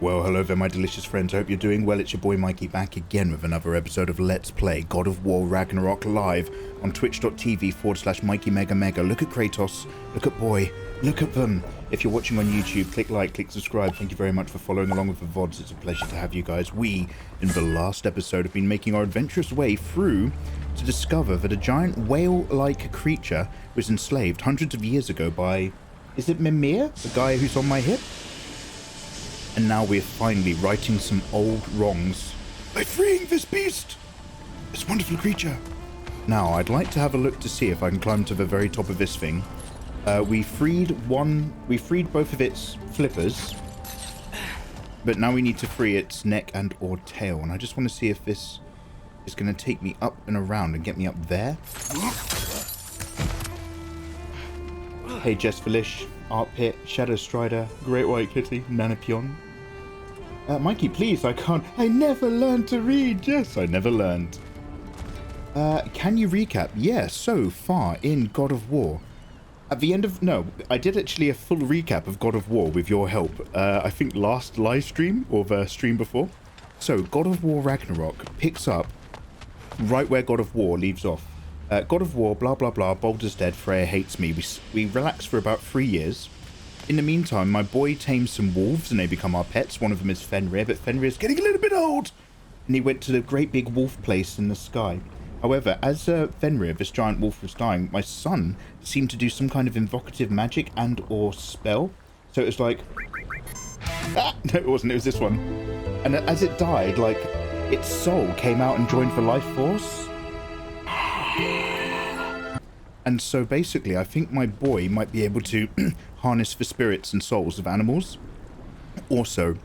Well, hello there, my delicious friends. I hope you're doing well. It's your boy Mikey back again with another episode of Let's Play God of War Ragnarok live on twitch.tv/Mikeymegamega. Look at Kratos, look at boy, look at them. If you're watching on YouTube, click like, click subscribe. Thank you very much for following along with the VODs. It's a pleasure to have you guys. We, in the last episode, have been making our adventurous way through to discover that a giant whale-like creature was enslaved hundreds of years ago by, is it Mimir, the guy who's on my hip? And now we're finally righting some old wrongs by freeing this beast, this wonderful creature. Now, I'd like to have a look to see if I can climb to the very top of this thing. We freed both of its flippers, but now we need to free its neck and or tail. And I just want to see if this is going to take me up and around and get me up there. Hey, Jesfalish, Art Pit, Shadow Strider, Great White Kitty, Nanapion. Mikey, please, I never learned to read. Yes, I never learned. Can you recap? Yeah, so far in God of War. At the end of, no, I did actually a full recap of God of War with your help. I think last live stream or the stream before. So God of War Ragnarok picks up right where God of War leaves off. God of War, blah, blah, blah, Baldur's dead, Freya hates me. We relax for about 3 years. In the meantime, my boy tames some wolves and they become our pets. One of them is Fenrir, but Fenrir is getting a little bit old. And he went to the great big wolf place in the sky. However, as Fenrir, this giant wolf, was dying, my son seemed to do some kind of invocative magic and or spell. So it was like... Ah! No, it wasn't. It was this one. And as it died, like, its soul came out and joined the life force. And so basically, I think my boy might be able to harness the spirits and souls of animals. Also,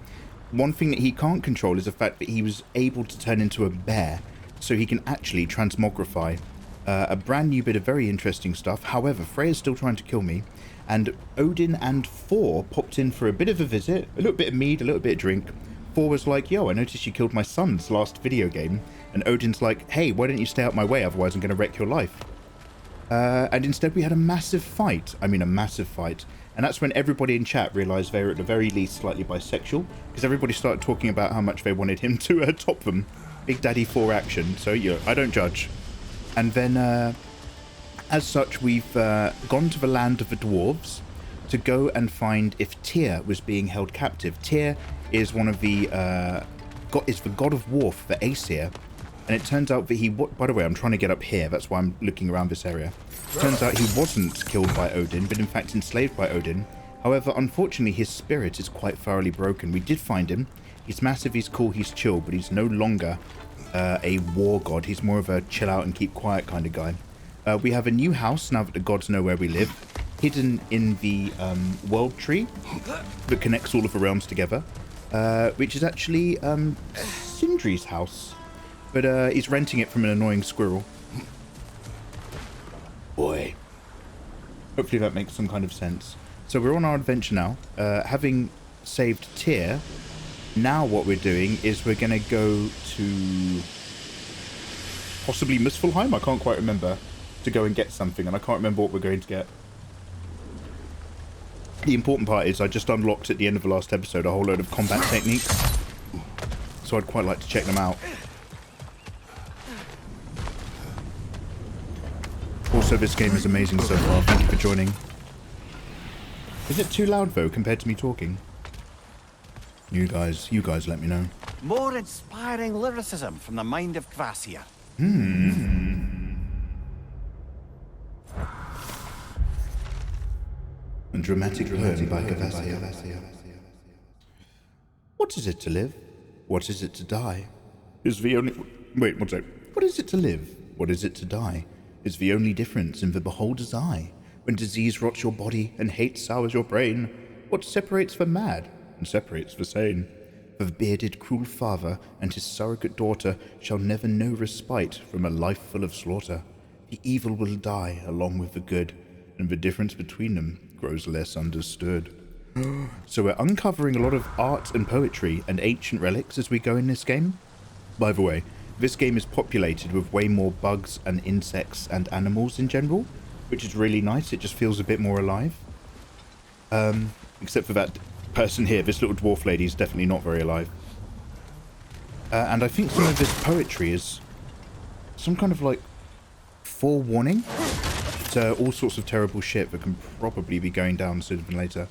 one thing that he can't control is the fact that he was able to turn into a bear, so he can actually transmogrify. A brand new bit of very interesting stuff. However, Freya's still trying to kill me, and Odin and Thor popped in for a bit of a visit, a little bit of mead, a little bit of drink. Thor was like, yo, I noticed you killed my son's last video game. And Odin's like, hey, why don't you stay out my way, otherwise I'm going to wreck your life. And instead we had a massive fight. I mean, a massive fight. And that's when everybody in chat realised they were at the very least slightly bisexual, because everybody started talking about how much they wanted him to top them. Big Daddy Thor action. So, yeah, I don't judge. And then, as such, we've gone to the land of the dwarves to go and find if Tyr was being held captive. Tyr is one of the is the god of war for the Aesir. And it turns out that he... By the way, I'm trying to get up here. That's why I'm looking around this area. Turns out he wasn't killed by Odin, but in fact enslaved by Odin. However, unfortunately, his spirit is quite thoroughly broken. We did find him. He's massive, he's cool, he's chill, but he's no longer a war god. He's more of a chill out and keep quiet kind of guy. We have a new house, now that the gods know where we live, hidden in the world tree that connects all of the realms together, which is actually Sindri's house. But he's renting it from an annoying squirrel. Boy. Hopefully that makes some kind of sense. So we're on our adventure now. Having saved Tyr, now what we're doing is we're going to go to possibly Muspelheim? I can't quite remember. To go and get something, and I can't remember what we're going to get. The important part is I just unlocked at the end of the last episode a whole load of combat techniques. So I'd quite like to check them out. Also, this game is amazing so far. Thank you for joining. Is it too loud, though, compared to me talking? You guys let me know. More inspiring lyricism from the mind of Kvasir. And dramatic poem by Kvasir. What is it to live? What is it to die? Is the only... Wait, one sec. What is it to live? What is it to die? Is the only difference in the beholder's eye. When disease rots your body and hate sours your brain, what separates the mad and separates the sane? For the bearded cruel father and his surrogate daughter shall never know respite from a life full of slaughter. The evil will die along with the good, and the difference between them grows less understood. So we're uncovering a lot of art and poetry and ancient relics as we go in this game. By the way, this game is populated with way more bugs and insects and animals in general, which is really nice. It just feels a bit more alive. Except for that person here, this little dwarf lady, is definitely not very alive. And I think some of this poetry is some kind of like forewarning to all sorts of terrible shit that can probably be going down sooner than later.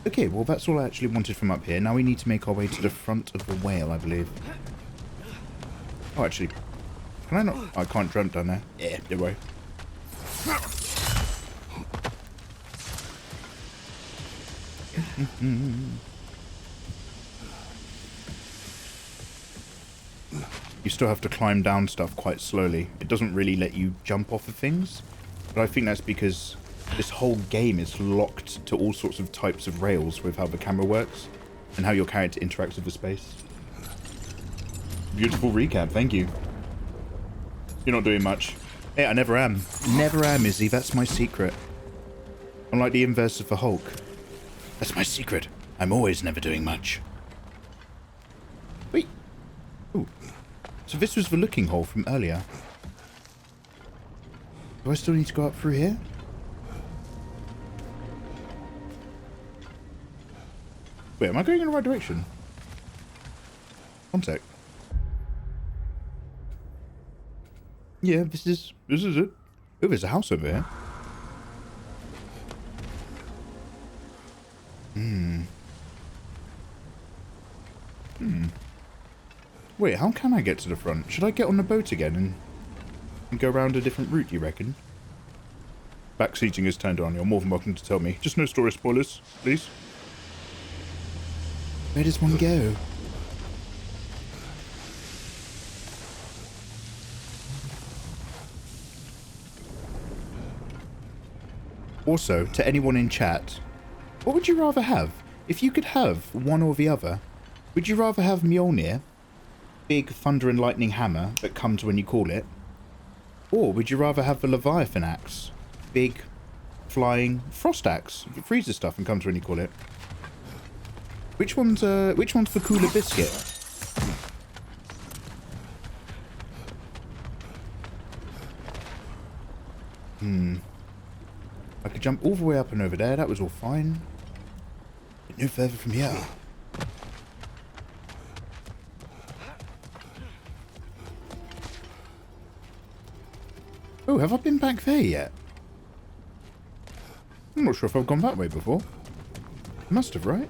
Okay, well that's all I actually wanted from up here. Now we need to make our way to the front of the whale, I believe. Oh, actually, can I not? Oh, I can't jump down there. Yeah, don't worry. You still have to climb down stuff quite slowly. It doesn't really let you jump off of things. But I think that's because this whole game is locked to all sorts of types of rails with how the camera works and how your character interacts with the space. Beautiful recap, thank you. You're not doing much. Hey, I never am. Never am, Izzy. That's my secret. Unlike the inverse of the Hulk. That's my secret. I'm always never doing much. Wait. Ooh. So this was the looking hole from earlier. Do I still need to go up through here? Wait, am I going in the right direction? One sec. Yeah, this is it. Oh, there's a house over here. Wait, how can I get to the front? Should I get on the boat again and go around a different route, you reckon? Backseating is turned on. You're more than welcome to tell me. Just no story spoilers, please. Where does one go? Also, to anyone in chat, what would you rather have? If you could have one or the other, would you rather have Mjolnir, big thunder and lightning hammer that comes when you call it, or would you rather have the Leviathan axe, big flying frost axe that freezes stuff and comes when you call it? Which one's the cooler biscuit? I could jump all the way up and over there. That was all fine. But no further from here. Oh, have I been back there yet? I'm not sure if I've gone that way before. Must have, right?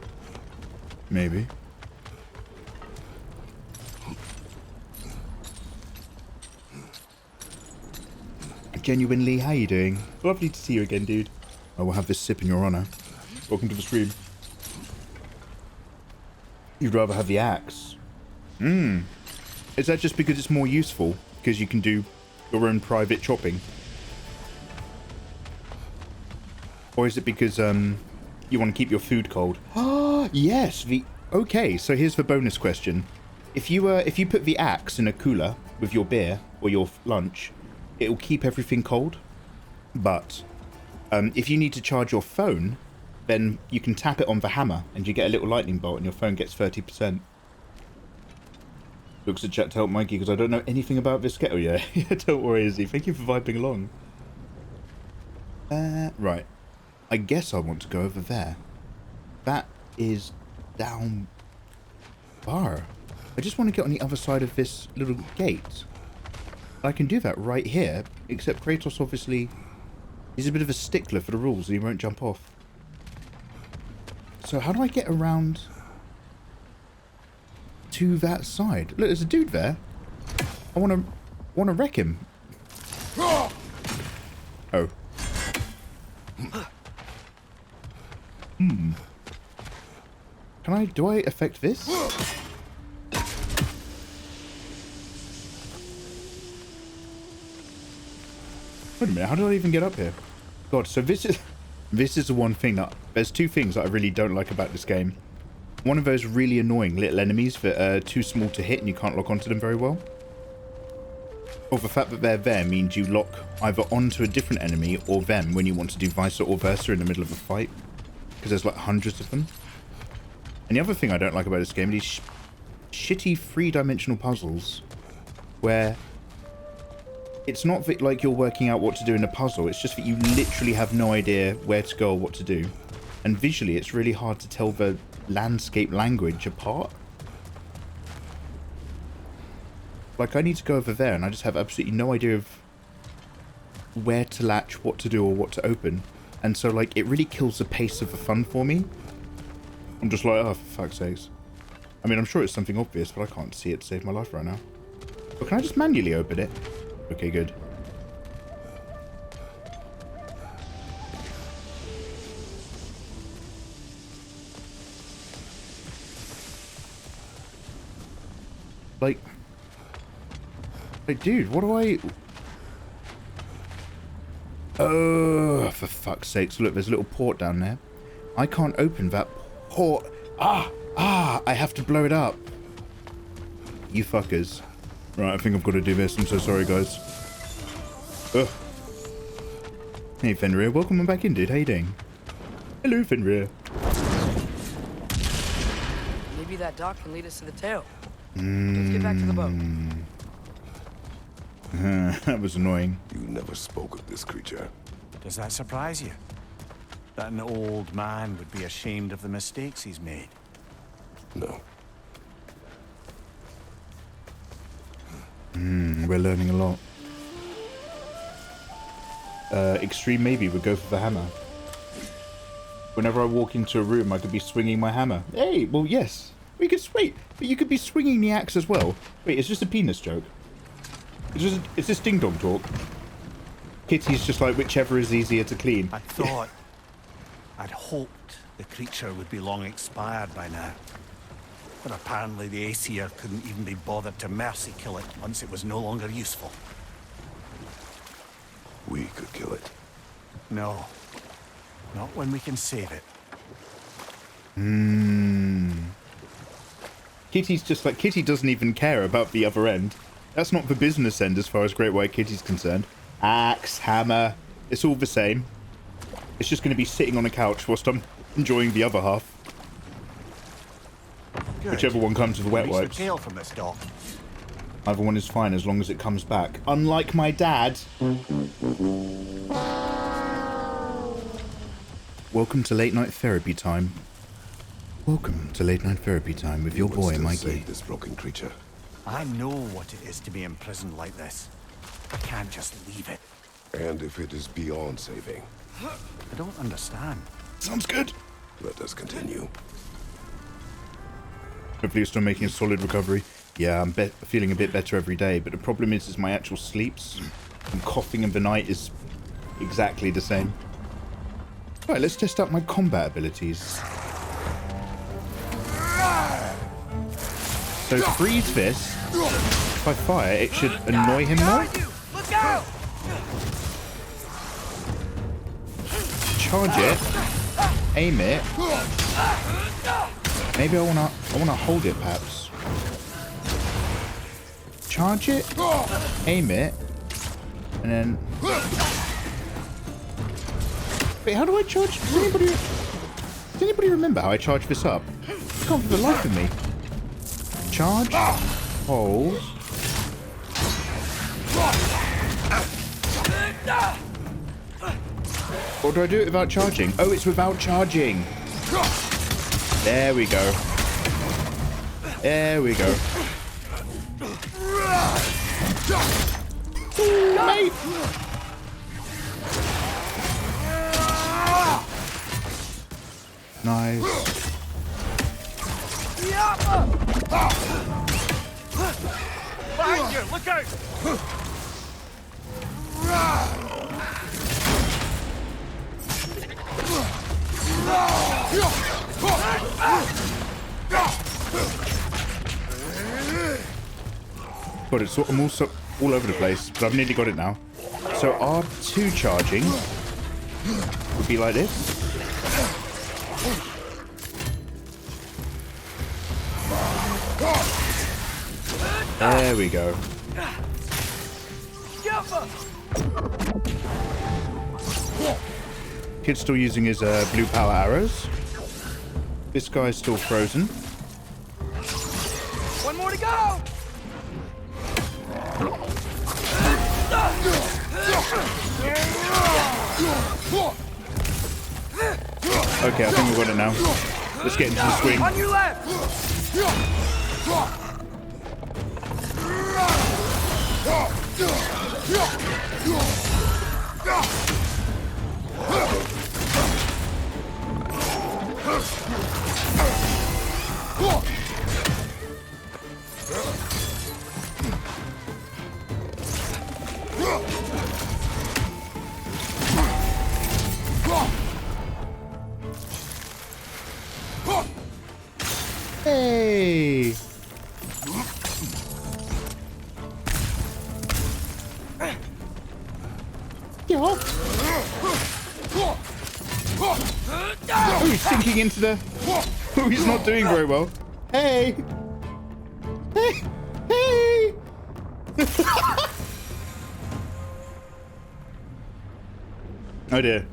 Maybe. Genuinely, how you doing? Lovely to see you again, dude. I will have this sip in your honor. Welcome to the stream. You'd rather have the axe. Is that just because it's more useful? Because you can do your own private chopping? Or is it because you want to keep your food cold? Ah, yes. Okay, so here's the bonus question. If you put the axe in a cooler with your beer or your lunch, it will keep everything cold. But if you need to charge your phone, then you can tap it on the hammer and you get a little lightning bolt and your phone gets 30%. Looks at chat to help Mikey because I don't know anything about this kettle yet. Yeah, don't worry, Izzy. Thank you for vibing along. Right. I guess I want to go over there. That is down bar. I just want to get on the other side of this little gate. I can do that right here, except Kratos obviously is a bit of a stickler for the rules, so he won't jump off. So how do I get around to that side? Look, there's a dude there. I want to wreck him. Oh. Do I affect this? Wait a minute, how did I even get up here? God, so this is the one thing that... There's two things that I really don't like about this game. One of those really annoying little enemies that are too small to hit and you can't lock onto them very well. Or the fact that they're there means you lock either onto a different enemy or them when you want to do vice or versa in the middle of a fight. Because there's like hundreds of them. And the other thing I don't like about this game are these shitty three-dimensional puzzles where it's not that like you're working out what to do in a puzzle, it's just that you literally have no idea where to go or what to do. And visually, it's really hard to tell the landscape language apart. Like, I need to go over there, and I just have absolutely no idea of where to latch, what to do, or what to open. And so, like, it really kills the pace of the fun for me. I'm just like, oh, for fuck's sakes. I mean, I'm sure it's something obvious, but I can't see it to save my life right now. But can I just manually open it? Okay, good. Like, dude, what do I... Oh, for fuck's sakes. Look, there's a little port down there. I can't open that port. I have to blow it up. You fuckers. Right, I think I've got to do this. I'm so sorry, guys. Ugh. Hey, Fenrir. Welcome back in, dude. How you doing? Hello, Fenrir. Maybe that dock can lead us to the tail. Let's get back to the boat. That was annoying. You never spoke of this creature. Does that surprise you? That an old man would be ashamed of the mistakes he's made? No. We're learning a lot. Extreme maybe would go for the hammer. Whenever I walk into a room, I could be swinging my hammer. Hey, well, yes. We could wait, but you could be swinging the axe as well. Wait, it's just a penis joke. It's just ding dong talk. Kitty's just like whichever is easier to clean. I'd hoped the creature would be long expired by now. But apparently the Aesir couldn't even be bothered to mercy kill it once it was no longer useful. We could kill it. No. Not when we can save it. Kitty's just like, Kitty doesn't even care about the other end. That's not the business end as far as Great White Kitty's concerned. Axe, hammer, it's all the same. It's just going to be sitting on a couch whilst I'm enjoying the other half. Good. Whichever one comes with the wet Release the wipes. tail from this dock. Either one is fine as long as it comes back. Unlike my dad. Welcome to late night therapy time. Welcome to late night therapy time with your boy, Mikey. Save this broken creature. I know what it is to be imprisoned like this. I can't just leave it. And if it is beyond saving, I don't understand. Sounds good. let us continue. Hopefully you're still making a solid recovery. Yeah, I'm feeling a bit better every day, but the problem is my actual sleeps and coughing in the night is exactly the same. Right, let's test out my combat abilities. So freeze fist. If I fire, it should annoy him more. Look out! Charge it. Aim it. Maybe I wanna hold it perhaps. Charge it. Aim it. And then. Wait, how do I charge? Does anybody remember how I charge this up? I can't for the life of me. Charge. Hold. Or do I do it without charging? Oh, it's without charging. There we go. There we go. Ooh, mate. Nice. Behind you! Look out! God, I'm also all over the place, but I've nearly got it now. So R2 charging would be like this. There we go. Kid's still using his blue power arrows. This guy's still frozen. One more to go! Okay, I think we've got it now. Let's get into the swing. On your left! Hey! Yeah. Oh, he's sinking into the... Oh, he's not doing very well. Hey! Hey! Hey! Oh dear.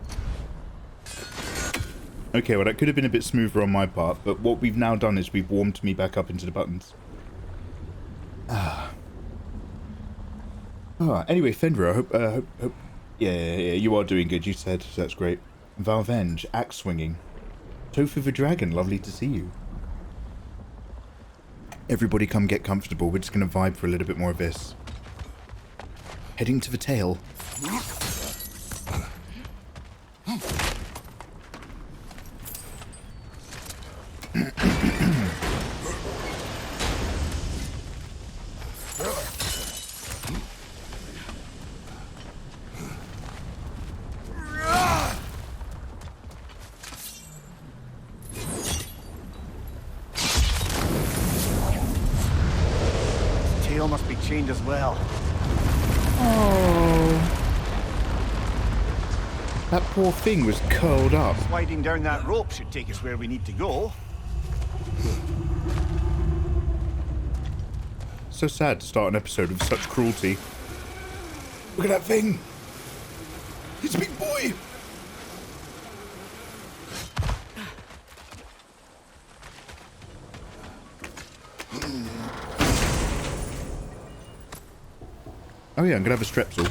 Okay, well that could have been a bit smoother on my part, but what we've now done is we've warmed me back up into the buttons. Anyway, Fenrir, I hope yeah, you are doing good, you said, so that's great. Valvenge, axe swinging. Tofu the Dragon, lovely to see you. Everybody come get comfortable, we're just going to vibe for a little bit more of this. Heading to the tail. Tail must be chained as well. Oh. That poor thing was curled up. Sliding down that rope should take us where we need to go. So sad to start an episode with such cruelty. Look at that thing! It's a big boy! Oh yeah, I'm gonna have a strepsil.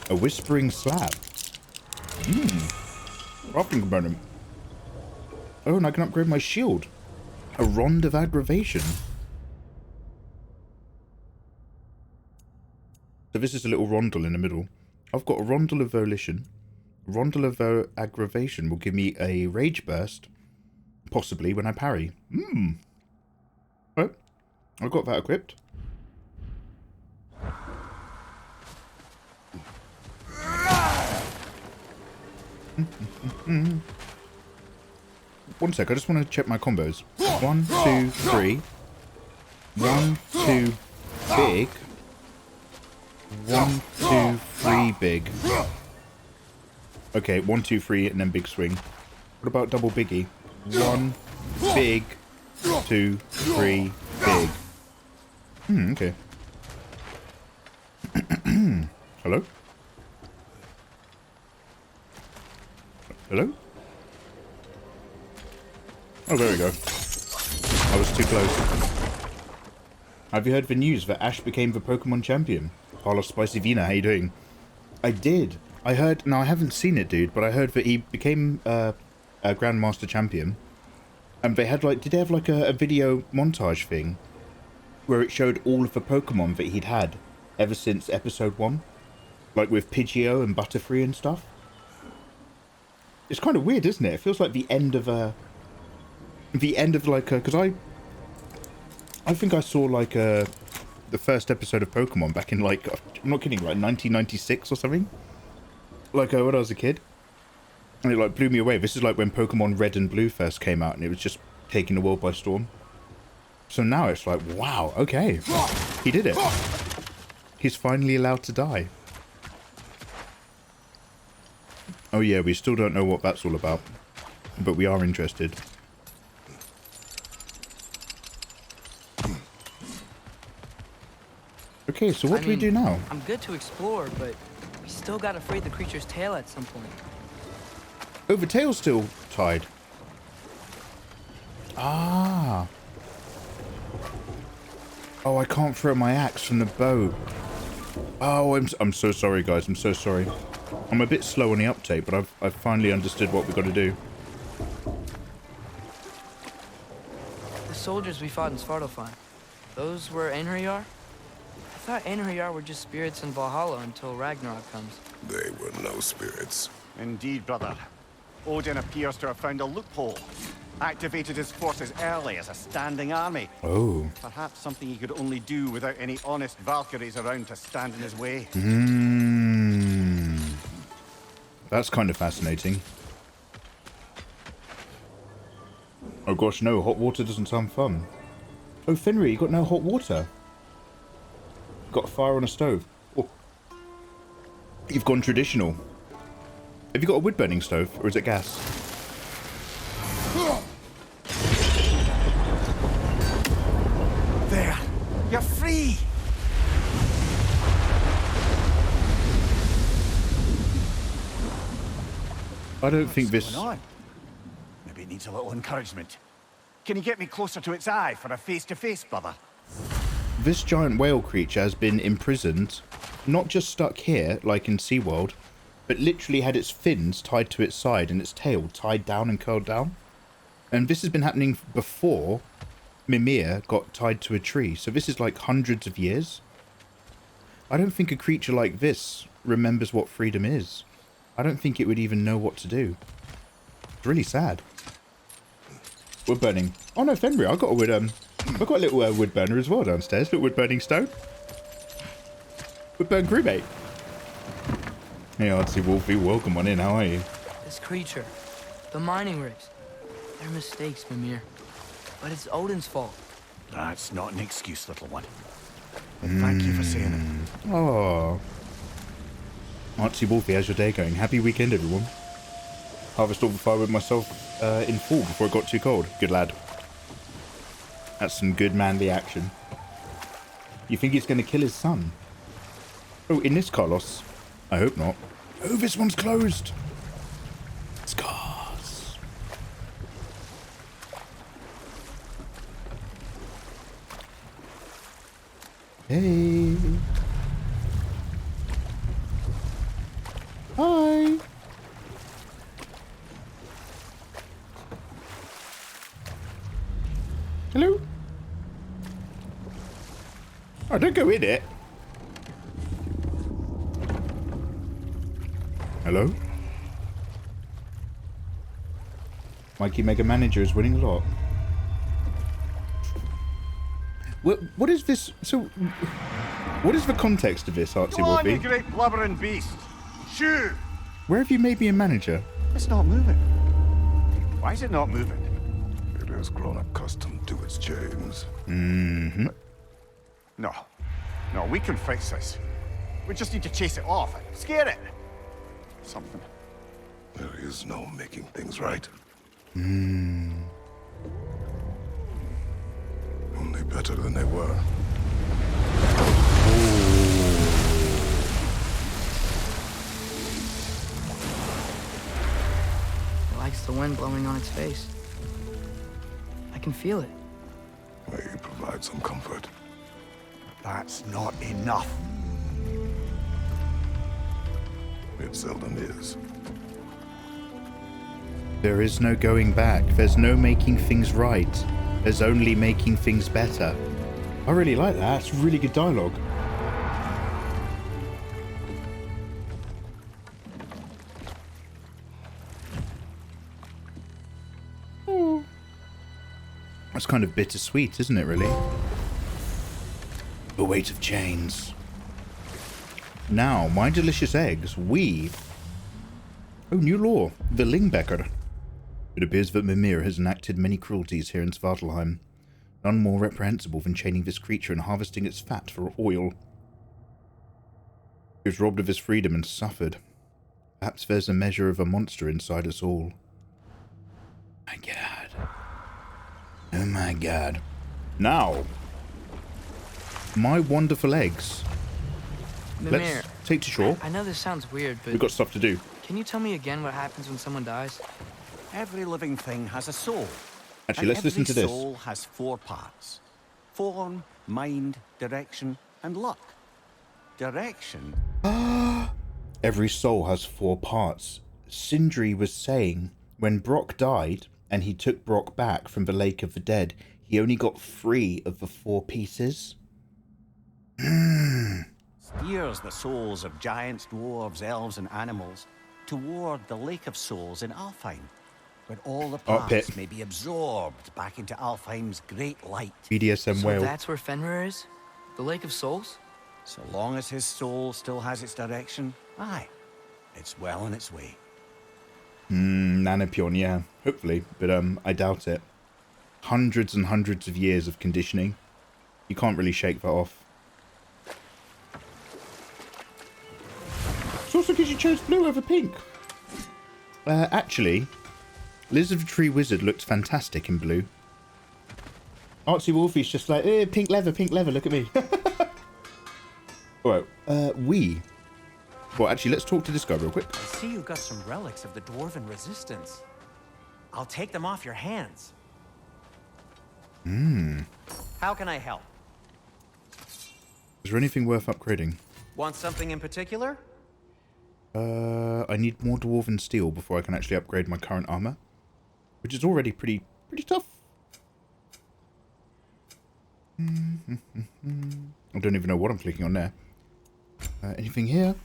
A whispering slab. Crafting component. Oh, and I can upgrade my shield. A rond of aggravation. So this is a little rondel in the middle. I've got a rondel of volition. Rondel of aggravation will give me a rage burst. Possibly when I parry. Oh, I've got that equipped. One sec, I just want to check my combos. 1, 2, 3. 1, 2, big. 1, 2, 3, big. Okay, 1, 2, 3, and then big swing. What about double biggie? 1, big, 2, 3, big. Okay. Hello? Hello? Oh, there we go. I was too close. Have you heard the news that Ash became the Pokemon champion? Carlos Spicy Vina, how you doing? I did. I heard... No, I haven't seen it, dude, but I heard that he became a Grandmaster champion. And they had, like... Did they have, like, a video montage thing? Where it showed all of the Pokemon that he'd had ever since episode 1? Like, with Pidgeot and Butterfree and stuff? It's kind of weird, isn't it? It feels like the end of a... The end of, like, a... Because I think I saw, like, the first episode of Pokemon back in, like... I'm not kidding, like, 1996 or something? Like, when I was a kid. And it, like, blew me away. This is, like, when Pokemon Red and Blue first came out, and it was just taking the world by storm. So now it's like, wow, okay. He did it. He's finally allowed to die. Oh yeah, we still don't know what that's all about. But we are interested. Okay, so what do we do now? I'm good to explore, but we still gotta free the creature's tail at some point. Oh, the tail's still tied. Ah. Oh, I can't throw my axe from the bow. Oh, I'm so sorry, guys. I'm so sorry. I'm a bit slow on the uptake, but I've finally understood what we've got to do. The soldiers we fought in Svartalfheim, those were Einherjar? I thought Einherjar were just spirits in Valhalla until Ragnarok comes. They were no spirits. Indeed, brother. Odin appears to have found a loophole. Activated his forces early as a standing army. Oh. Perhaps something he could only do without any honest Valkyries around to stand in his way. That's kind of fascinating. Oh gosh, no, hot water doesn't sound fun. Oh, Fenrir, you got no hot water. Got a fire on a stove. Oh. You've gone traditional. Have you got a wood-burning stove, or is it gas? There! You're free! I don't think What's this... going on? Maybe it needs a little encouragement. Can you get me closer to its eye for a face-to-face, brother? This giant whale creature has been imprisoned, not just stuck here, like in SeaWorld, but literally had its fins tied to its side and its tail tied down and curled down. And this has been happening before Mimir got tied to a tree, so this is like hundreds of years. I don't think a creature like this remembers what freedom is. I don't think it would even know what to do. It's really sad. Wood burning. Oh no, Fenrir, I've got a wood, I've got a little wood burner as well downstairs. Little wood burning stone. Wood burn crewmate. Hey, Artsy Wolfie, welcome on in. How are you? This creature, the mining rigs, they're mistakes, Mimir. But it's Odin's fault. That's not an excuse, little one. But thank you for saying it. Oh. Artsy Wolfie, how's your day going? Happy weekend, everyone. Harvest all the fire with myself in full before it got too cold. Good lad. That's some good manly action. You think he's going to kill his son? Oh, in this, Carlos? I hope not. Oh, this one's closed. Scars. Hey. Hi. Hello? Oh, don't go in it. Hello? Mikeymegamega is winning a lot. What is this? So, what is the context of this, Artsy Come on, you Wolfie? great blubbering beast! Shoo! Where have you made me a manager? It's not moving. Why is it not moving? It has grown accustomed to its chains. Mm-hmm. No. No, we can fix this. We just need to chase it off. Scare it. Something. There is no making things right. Only better than they were. It likes the wind blowing on its face. I can feel it. May you provide some comfort. That's not enough. It seldom is. There is no going back. There's no making things right. There's only making things better. I really like that. It's really good dialogue. That's kind of bittersweet, isn't it, really? The weight of chains. Now, my delicious eggs, we... Oh, new law. The Lingbecker. It appears that Mimir has enacted many cruelties here in Svartalfheim. None more reprehensible than chaining this creature and harvesting its fat for oil. He was robbed of his freedom and suffered. Perhaps there's a measure of a monster inside us all. My God. Oh my God. Now, my wonderful eggs. Mimir, Let's take to shore. I know this sounds weird, but We've got stuff to do. can you tell me again what happens when someone dies? Every living thing has a soul. Actually, let's listen to this. Every soul has 4 parts. Form, mind, direction, and luck. Direction Every soul has 4 parts. Sindri was saying when Brock died and he took Brock back from the Lake of the Dead, he only got 3 of the 4 pieces. Steers the souls of giants, dwarves, elves, and animals toward the Lake of Souls in Alfheim, where all the parts may be absorbed back into Alfheim's great light. BDSM So whale. that's where Fenrir is? The Lake of Souls? So long as his soul still has its direction, aye, it's well on its way. Nanopion, yeah, hopefully, but I doubt it. Hundreds and hundreds of years of conditioning. You can't really shake that off. It's also because you chose blue over pink. Actually, Lizard Tree Wizard looked fantastic in blue. Artsy Wolfie's just like, pink leather, look at me. Alright, Well, actually, let's talk to this guy real quick. I see you've got some relics of the Dwarven Resistance. I'll take them off your hands. How can I help? Is there anything worth upgrading? Want something in particular? I need more Dwarven Steel before I can actually upgrade my current armor, which is already pretty tough. I don't even know what I'm clicking on there. Anything here?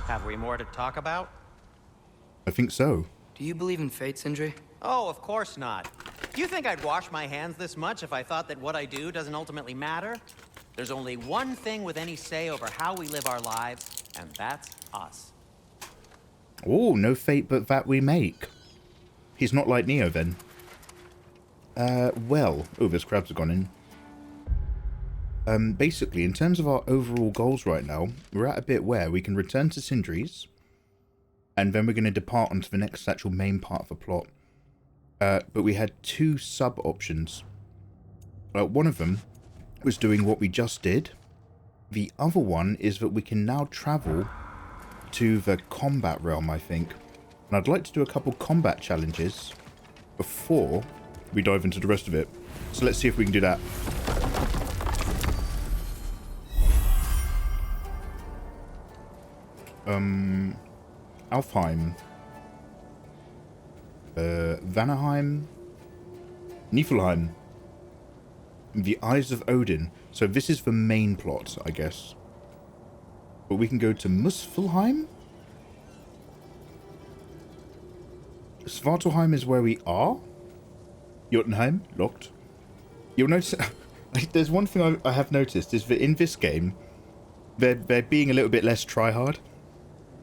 Have we more to talk about? I think so. Do you believe in fate, Sindri? Oh, of course not. Do you think I'd wash my hands this much if I thought that what I do doesn't ultimately matter? There's only one thing with any say over how we live our lives, and that's us. Oh, no fate but that we make. He's not like Neo then. Well, oh, those crabs have gone in. Basically, in terms of our overall goals right now, we're at a bit where we can return to Sindri's, and then we're going to depart onto the next actual main part of the plot. But we had 2 sub-options. One of them was doing what we just did. The other one is that we can now travel to the combat realm, I think. And I'd like to do a couple combat challenges before we dive into the rest of it. So let's see if we can do that. Alfheim. Vanaheim. Niflheim. The Eyes of Odin. So this is the main plot, I guess. But we can go to Muspelheim. Svartalheim is where we are. Jotunheim, locked. You'll notice... There's one thing I have noticed, is that in this game, they're being a little bit less tryhard.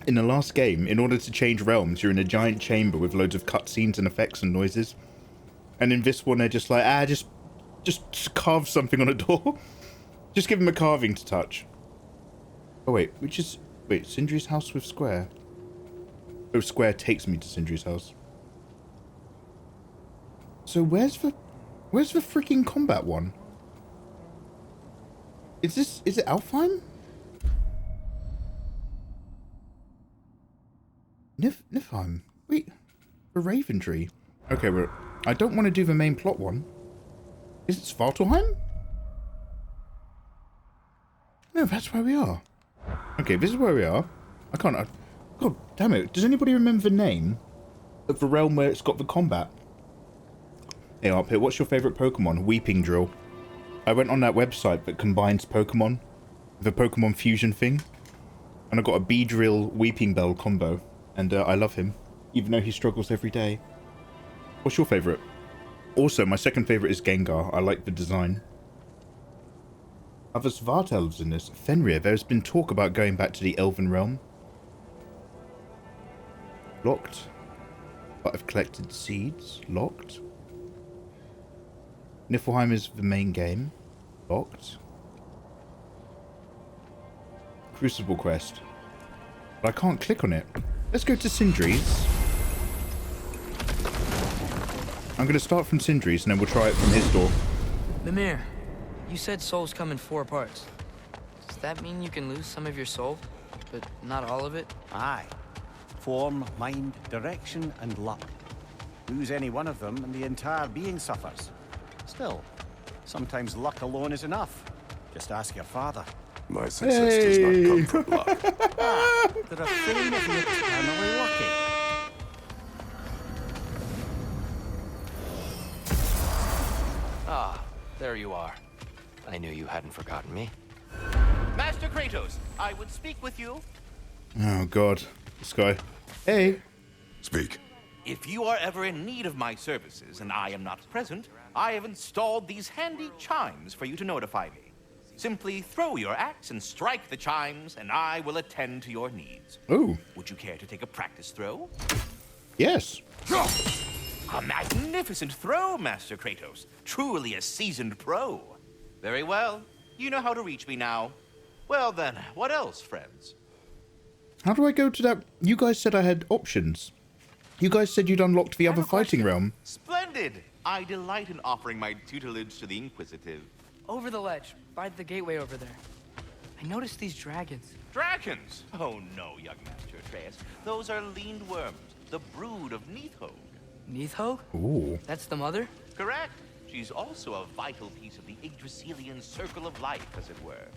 In the last game, in order to change realms, you're in a giant chamber with loads of cutscenes and effects and noises. And in this one, they're just like, just carve something on a door. Just give him a carving to touch. Oh, wait, wait, Sindri's house with Square? Oh, Square takes me to Sindri's house. So where's the freaking combat one? Is it Alfheim? Niflheim. Wait, the Raven Tree. Okay, I don't want to do the main plot one. Is it Svartalheim? No, that's where we are. Okay, this is where we are. I can't... God damn it. Does anybody remember the name of the realm where it's got the combat? Hey, Arpit, what's your favourite Pokemon? Weeping Drill. I went on that website that combines Pokemon, the Pokemon fusion thing, and I got a Beedrill Weeping Bell combo, and I love him, even though he struggles every day. What's your favourite? Also, my second favourite is Gengar. I like the design. Other Svartalves in this. Fenrir, there's been talk about going back to the Elven realm. Locked. But I've collected seeds. Locked. Niflheim is the main game. Locked. Crucible quest. But I can't click on it. Let's go to Sindri's. I'm going to start from Sindri's and then we'll try it from his door. Mimir, you said souls come in 4 parts. Does that mean you can lose some of your soul, but not all of it? Aye. Form, mind, direction, and luck. Lose any one of them and the entire being suffers. Still, sometimes luck alone is enough. Just ask your father. My success does not come from luck. They're afraid of the eternally lucky. Ah, there you are. I knew you hadn't forgotten me. Master Kratos, I would speak with you. Oh, God. This guy. Hey. Speak. If you are ever in need of my services and I am not present, I have installed these handy chimes for you to notify me. Simply throw your axe and strike the chimes, and I will attend to your needs. Oh. Would you care to take a practice throw? Yes. A magnificent throw, Master Kratos. Truly a seasoned pro. Very well. You know how to reach me now. Well then, what else, friends? How do I go to that? You guys said I had options. You guys said you'd unlocked the I have other a fighting question. realm. Splendid. I delight in offering my tutelage to the inquisitive. Over the ledge, by the gateway over there. I noticed these dragons. Dragons? Oh no, young Master Atreus. Those are leaned worms, the brood of Nidhogg. Nidhogg? Ooh. That's the mother? Correct. She's also a vital piece of the Yggdrasilian circle of life, as it were.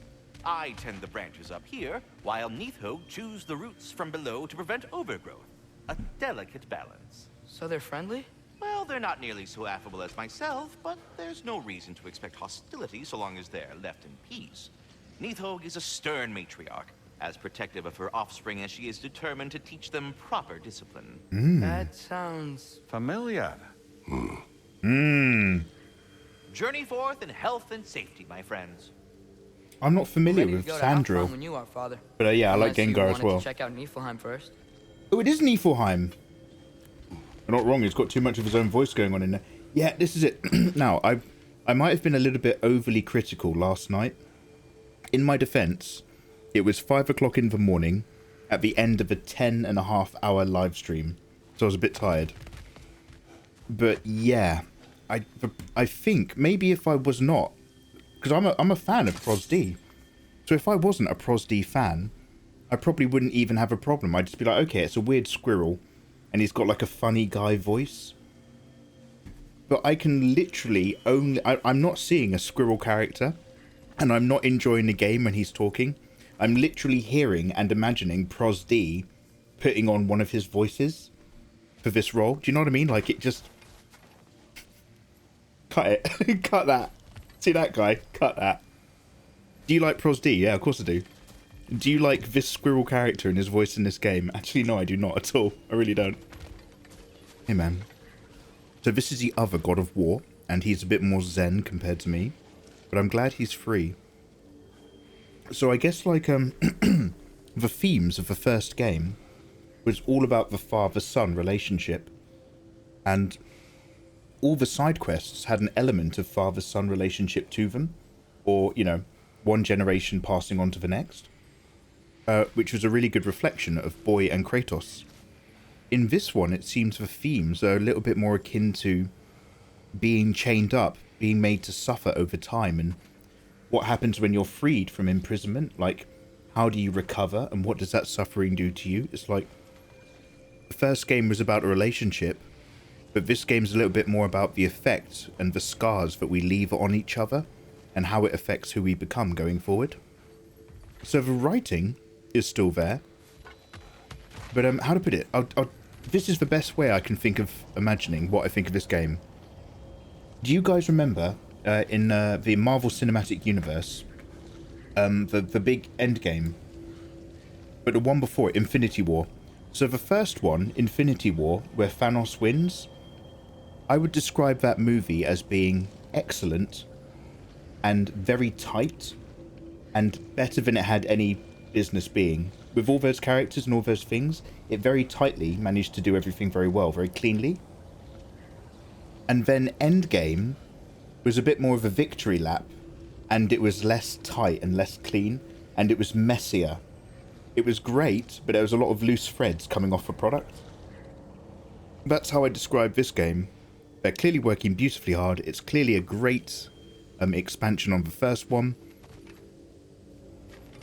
I tend the branches up here, while Nidhogg chews the roots from below to prevent overgrowth. A delicate balance. So they're friendly? Well, they're not nearly so affable as myself, but there's no reason to expect hostility so long as they're left in peace. Nidhogg is a stern matriarch, as protective of her offspring as she is determined to teach them proper discipline. That sounds... Familiar. Journey forth in health and safety, my friends. I'm not familiar ready to with go to Alfheim Sandro. when you are, Father. But yeah, I like Unless you Gengar as wanted well. To check out Niflheim first. Oh, it is Niflheim. You're not wrong, he's got too much of his own voice going on in there. Yeah, this is it. Now, I might have been a little bit overly critical last night. In my defense, it was 5 o'clock in the morning at the end of a 10.5-hour live stream. So I was a bit tired. But yeah, I think maybe if I was not, because I'm a fan of Pros D. So if I wasn't a Pros D fan, I probably wouldn't even have a problem. I'd just be like, okay, it's a weird squirrel, and he's got like a funny guy voice. But I can literally only... I'm not seeing a squirrel character, and I'm not enjoying the game when he's talking. I'm literally hearing and imagining Pros D putting on one of his voices for this role. Do you know what I mean? Like, it just... Cut it. Cut that. See that guy? Cut that. Do you like Pros D? Yeah, of course I do. Do you like this squirrel character and his voice in this game? Actually, no, I do not at all. I really don't. Hey, man. So this is the other God of War, and he's a bit more zen compared to me. But I'm glad he's free. So I guess, like, the themes of the first game was all about the father-son relationship. And all the side quests had an element of father-son relationship to them. Or, you know, one generation passing on to the next. Which was a really good reflection of Boy and Kratos. In this one, it seems the themes are a little bit more akin to being chained up, being made to suffer over time, and what happens when you're freed from imprisonment. Like, how do you recover, and what does that suffering do to you? It's like, the first game was about a relationship, but this game's a little bit more about the effects and the scars that we leave on each other, and how it affects who we become going forward. So the writing is still there. But how to put it? This is the best way I can think of imagining what I think of this game. Do you guys remember in the Marvel Cinematic Universe, the big end game, but the one before it, Infinity War? So the first one, Infinity War, where Thanos wins, I would describe that movie as being excellent and very tight and better than it had any business being. With all those characters and all those things, it very tightly managed to do everything very well, very cleanly. And then Endgame was a bit more of a victory lap, and it was less tight and less clean, and it was messier. It was great, but there was a lot of loose threads coming off the product. That's how I describe this game. They're clearly working beautifully hard. It's clearly a great expansion on the first one.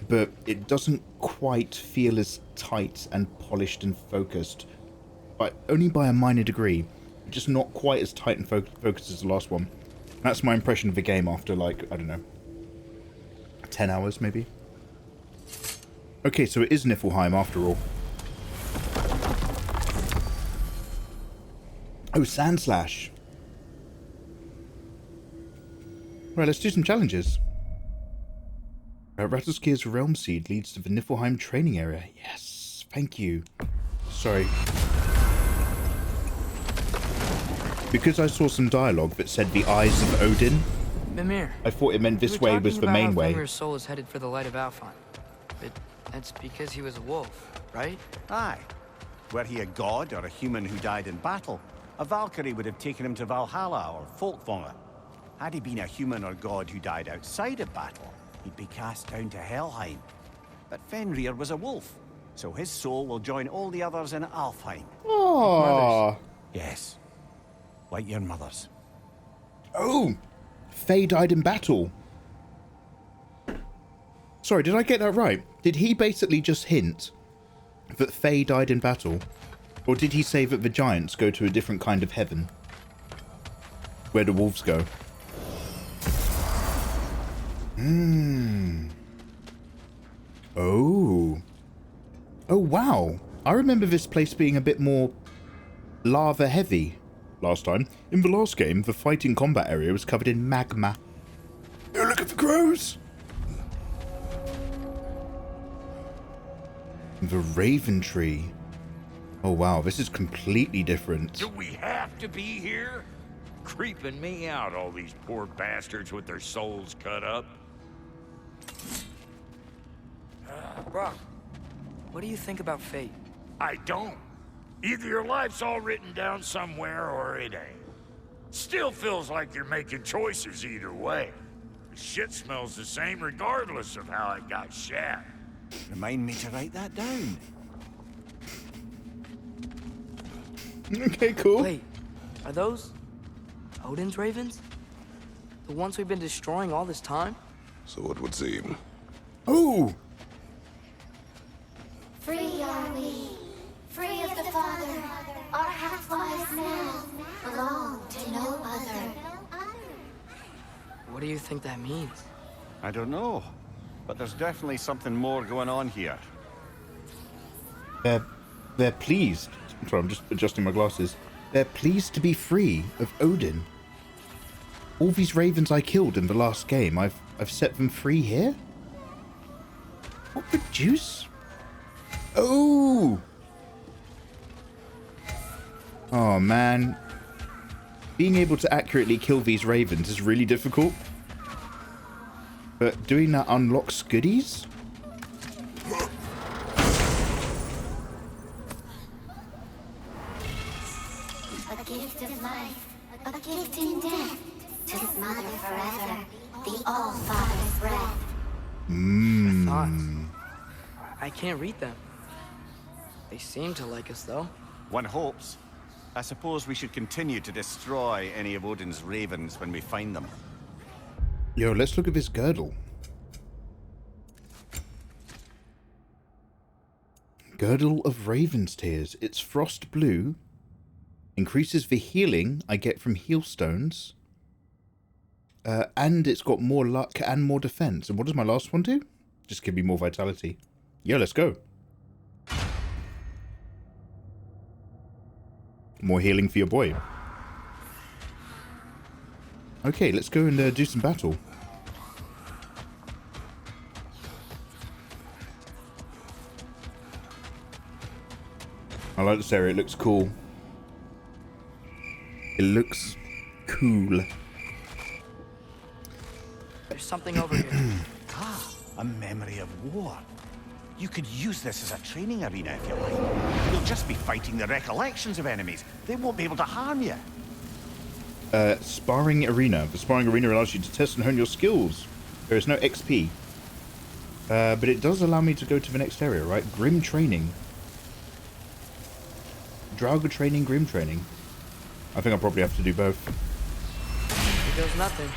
But it doesn't quite feel as tight and polished and focused. But only by a minor degree. Just not quite as tight and focused as the last one. That's my impression of the game after, like, I don't know, 10 hours, maybe. Okay, so it is Niflheim after all. Oh, Sandslash. Right, let's do some challenges. Rattleskir's Realm Seed leads to the Niflheim training area. Yes, thank you. Sorry. Because I saw some dialogue that said the eyes of Odin, Mimir, I thought it meant this way was the main way. Mimir's soul is headed for the light of Alfheim. But that's because he was a wolf, right? Aye. Were he a god or a human who died in battle, a Valkyrie would have taken him to Valhalla or Folkvanga. Had he been a human or god who died outside of battle, he'd be cast down to Helheim. But Fenrir was a wolf, so his soul will join all the others in Alfheim. Oh. Yes. Like your mother's. Oh. Faye died in battle. Sorry, did I get that right? Did he basically just hint that Faye died in battle? Or did he say that the giants go to a different kind of heaven? Where the wolves go? Oh. Oh, wow. I remember this place being a bit more lava heavy last time. In the last game, the fighting combat area was covered in magma. Oh, look at the crows! The Raven Tree. Oh, wow. This is completely different. Do we have to be here? Creeping me out, all these poor bastards with their souls cut up. Brock, what do you think about fate? I don't. Either your life's all written down somewhere or it ain't. Still feels like you're making choices either way. The shit smells the same regardless of how it got shat. Remind me to write that down. Okay, cool. Wait, are those Odin's ravens? The ones we've been destroying all this time? So it would seem. Oh! Free are we, free of the Father. Our half-lives now belong to no other. What do you think that means? I don't know, but there's definitely something more going on here. They're pleased. Sorry, I'm just adjusting my glasses. They're pleased to be free of Odin. All these ravens I killed in the last game, I've set them free here? What the juice? Oh! Oh, man. Being able to accurately kill these ravens is really difficult. But doing that unlocks goodies? A gift of life, a gift in death, to his mother forever, the Allfather's breath. Thoughts. I can't read them. They seem to like us, though. One hopes. I suppose we should continue to destroy any of Odin's ravens when we find them. Yo, let's look at this girdle. Girdle of Raven's Tears. It's frost blue. Increases the healing I get from healstones. And it's got more luck and more defense. And what does my last one do? Just give me more vitality. Yo, let's go. More healing for your boy. Okay, let's go and do some battle. I like this area, it looks cool. It looks cool. There's something over here. A memory of war. You could use this as a training arena if you like. You'll just be fighting the recollections of enemies. They won't be able to harm you. Sparring Arena. The Sparring Arena allows you to test and hone your skills. There is no XP. But it does allow me to go to the next area, right? Grim Training. Draugr Training, Grim Training. I think I'll probably have to do both. Here goes nothing.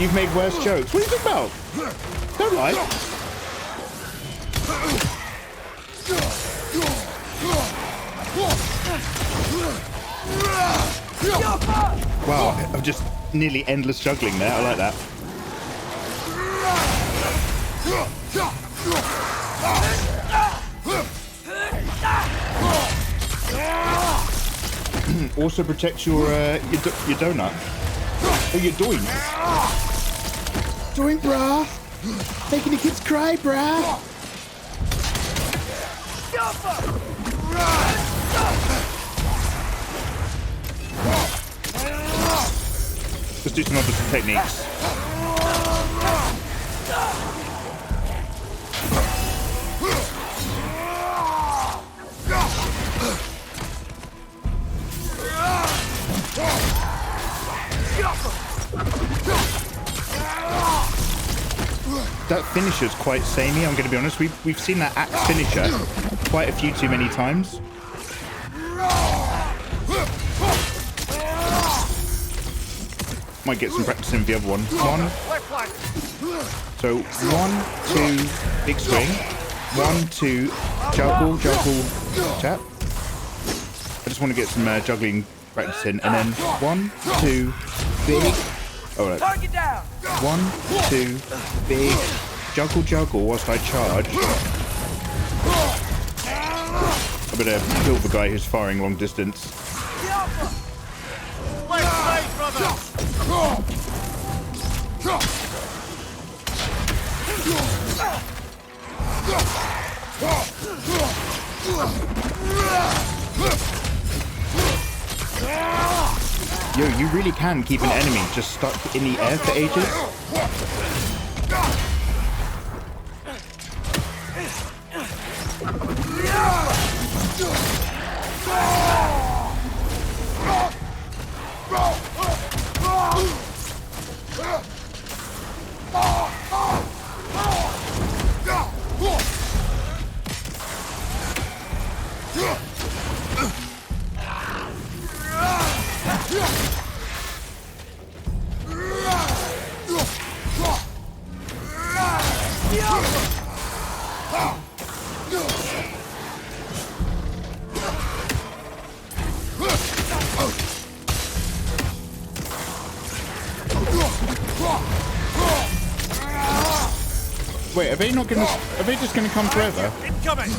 You've made worse jokes. What are you talking about? Don't lie. Wow, I'm just nearly endless juggling there. I like that. Also protect your donut. Oh, your doink. Doink, brah. Making the kids cry, brah. Let's do some other techniques. That finisher's quite samey, I'm going to be honest. We've seen that axe finisher quite a few too many times. Might get some practice in the other one. So 1, 2, big swing. 1, 2, juggle, tap. I just want to get some juggling practice in, and then 1, 2, big. Oh, right. 1, 2, big. Juggle whilst I charge. I better kill the guy who's firing long distance. Yo, you really can keep an enemy just stuck in the air for ages. Wait, are they not gonna? Are they just gonna come forever? Incoming!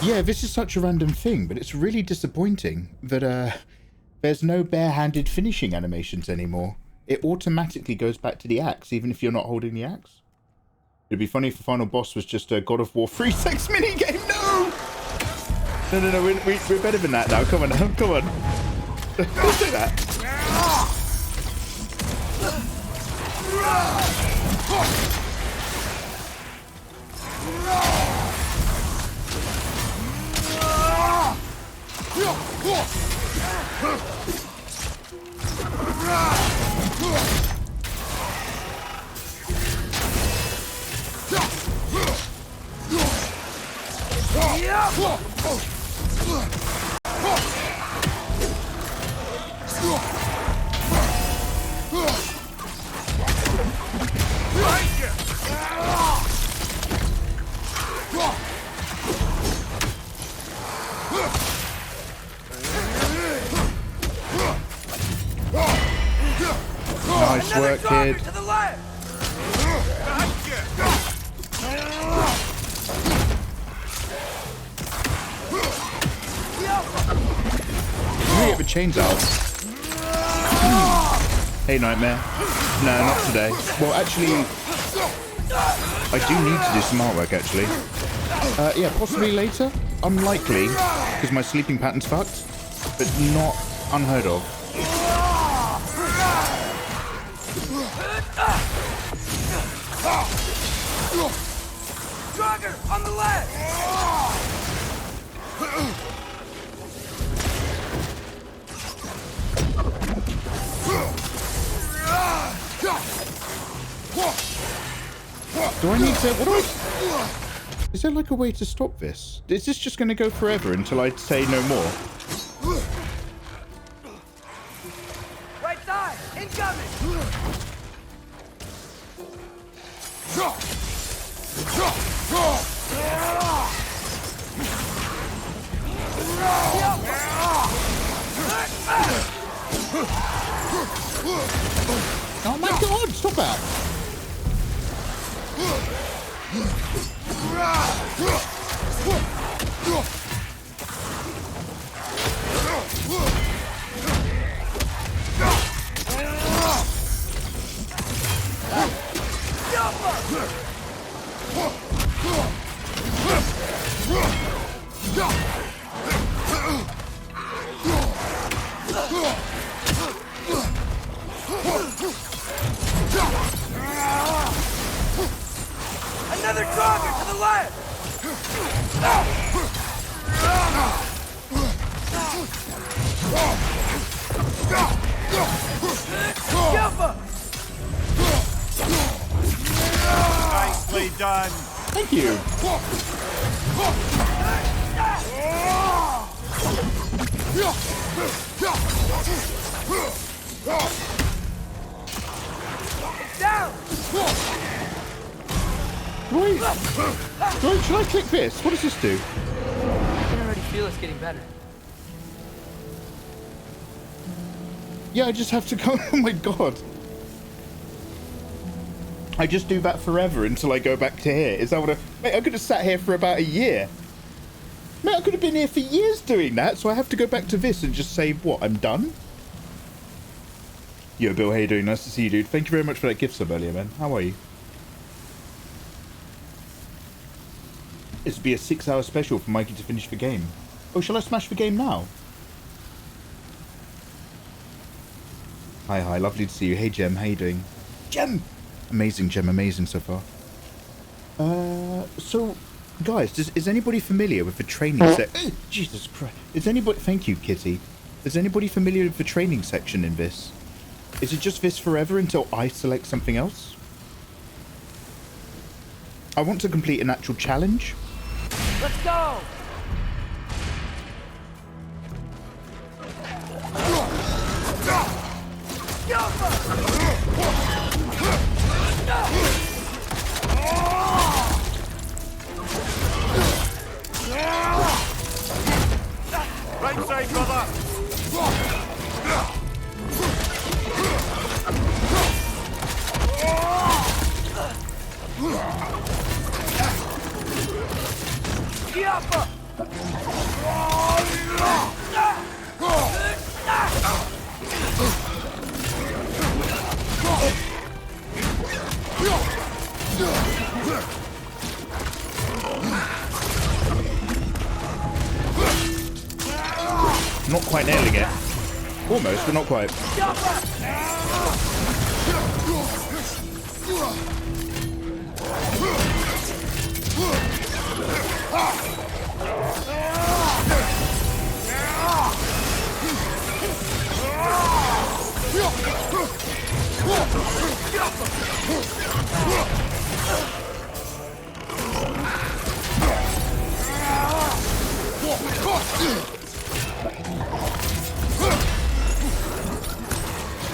Yeah, this is such a random thing, but it's really disappointing that there's no bare-handed finishing animations anymore. It automatically goes back to the axe, even if you're not holding the axe. It'd be funny if the final boss was just a God of War 3 sex minigame. No! No, we're better than that now. Come on. Let's do that. Nice work, kid. Let me get the chains out. Hey, Nightmare. No, not today. Well, actually, I do need to do some artwork, actually. Yeah, possibly later. Unlikely, because my sleeping pattern's fucked, but not unheard of. Drugger, on the left! Do I need to... What do I... Is there like a way to stop this? Is this just going to go forever until I say no more? Right side! Incoming! Oh my god, stop that! Another target to the left! Nicely done. Thank you. Down! Wait. Should I click this? What does this do? I can already feel it's getting better. Yeah, I just have to go... Oh my god. I just do that forever until I go back to here. Is that what I... Mate, I could have sat here for about a year. Mate, I could have been here for years doing that, so I have to go back to this and just say, what, I'm done? Yo, Bill, how you doing? Nice to see you, dude. Thank you very much for that gift sub earlier, man. How are you? This would be a 6-hour special for Mikey to finish the game. Oh, shall I smash the game now? Hi, lovely to see you. Hey, Gem, how you doing? Gem! Amazing, Gem, amazing so far. So, guys, is anybody familiar with the training section? Jesus Christ. Is anybody... Thank you, Kitty. Is anybody familiar with the training section in this? Is it just this forever until I select something else? I want to complete an actual challenge. Let's go! Right side, brother. Not quite nailing it. Almost, but not quite.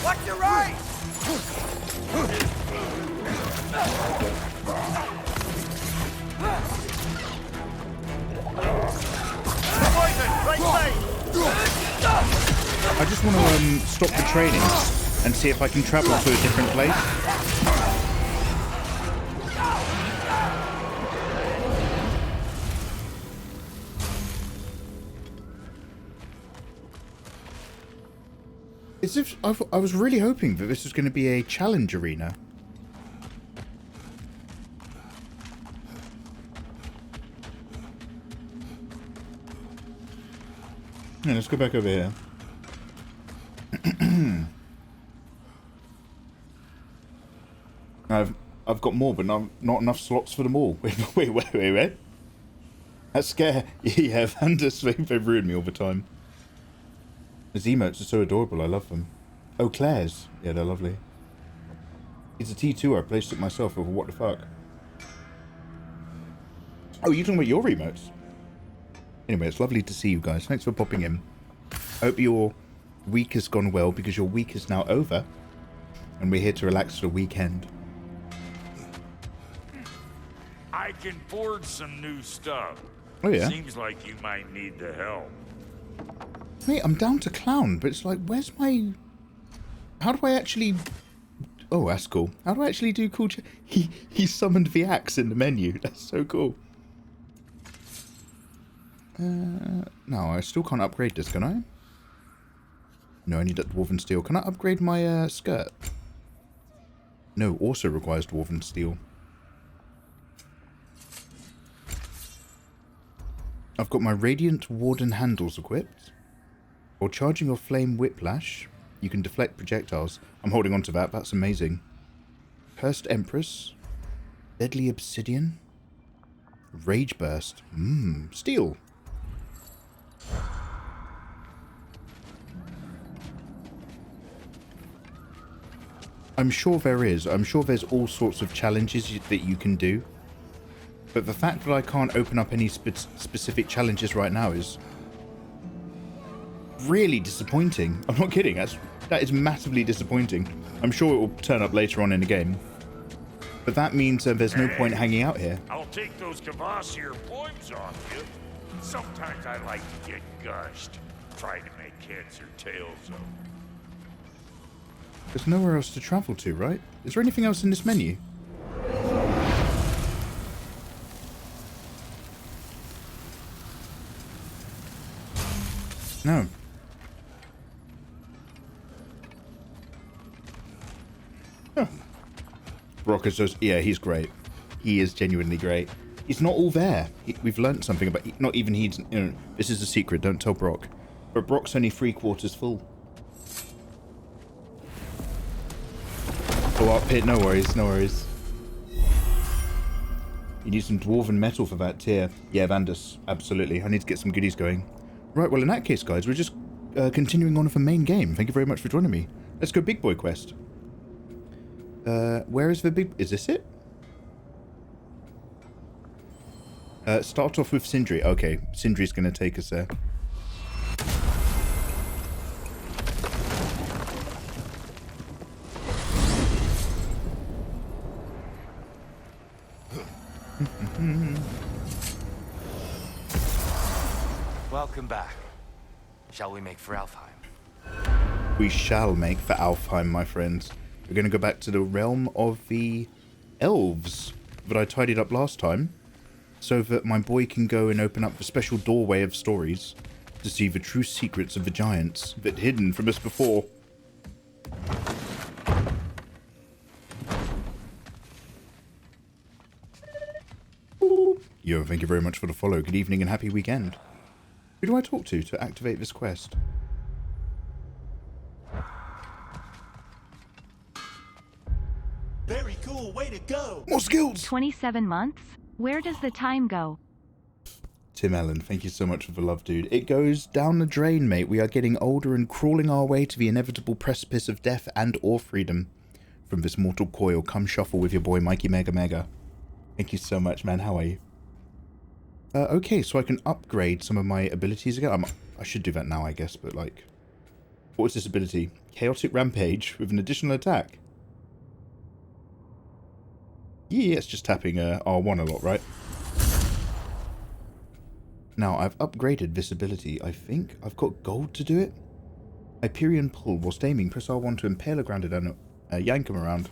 Watch your right! I just want to stop the training and see if I can travel to a different place. As if I was really hoping that this was going to be a challenge arena. Yeah, let's go back over here. I've got more, but not enough slots for them all. Wait. That's scary. Yeah, Vandus, they've ruined me all the time. His emotes are so adorable, I love them. Oh, Claire's. Yeah, they're lovely. It's a T2, I placed it myself over what the fuck. Oh, you're talking about your remotes? Anyway, it's lovely to see you guys. Thanks for popping in. Hope your week has gone well, because your week is now over. And we're here to relax for the weekend. I can forge some new stuff. Oh, yeah? Seems like you might need the help. Mate, I'm down to clown, but it's like, where's my... How do I actually... Oh, that's cool. How do I actually do cool... He summoned the axe in the menu. That's so cool. No, I still can't upgrade this, can I? No, I need that dwarven steel. Can I upgrade my skirt? No, also requires dwarven steel. I've got my radiant warden handles equipped. While charging your flame whiplash, you can deflect projectiles. I'm holding on to that. That's amazing. Cursed Empress. Deadly Obsidian. Rage Burst. Steel. I'm sure there is. I'm sure there's all sorts of challenges that you can do. But the fact that I can't open up any specific challenges right now is really disappointing. I'm not kidding. That is massively disappointing. I'm sure it will turn up later on in the game. But that means there's no point hanging out here. I'll take those Kvasir poems off you. Sometimes I like to get gushed. Try to make heads or tails of. There's nowhere else to travel to, right? Is there anything else in this menu? No. Huh. Brock is just... Yeah, he's great. He is genuinely great. He's not all there. We've learnt something about... Not even he's... You know, this is a secret. Don't tell Brock. But Brock's only 3/4 full. Oh, up pit. No worries. No worries. You need some dwarven metal for that tier. Yeah, Vandus. Absolutely. I need to get some goodies going. Right, well, in that case, guys, we're just continuing on with the main game. Thank you very much for joining me. Let's go big boy quest. Where is the big... Is this it? Start off with Sindri. Okay, Sindri's going to take us there. Welcome back. Shall we make for Alfheim? We shall make for Alfheim, my friends. We're going to go back to the realm of the elves that I tidied up last time, so that my boy can go and open up the special doorway of stories to see the true secrets of the giants that hidden from us before. Yo, thank you very much for the follow. Good evening and happy weekend. Who do I talk to activate this quest? Very cool, way to go! More skills! 27 months? Where does the time go? Tim Allen, thank you so much for the love, dude. It goes down the drain, mate. We are getting older and crawling our way to the inevitable precipice of death and or freedom. From this mortal coil, come shuffle with your boy Mikeymegamega. Thank you so much, man. How are you? Okay, so I can upgrade some of my abilities again. I should do that now, I guess, but like... What was this ability? Chaotic Rampage with an additional attack. Yeah, it's just tapping R1 a lot, right? Now, I've upgraded this ability. I think I've got gold to do it. Hyperion Pull. Whilst aiming, press R1 to impale a grounded and yank him around.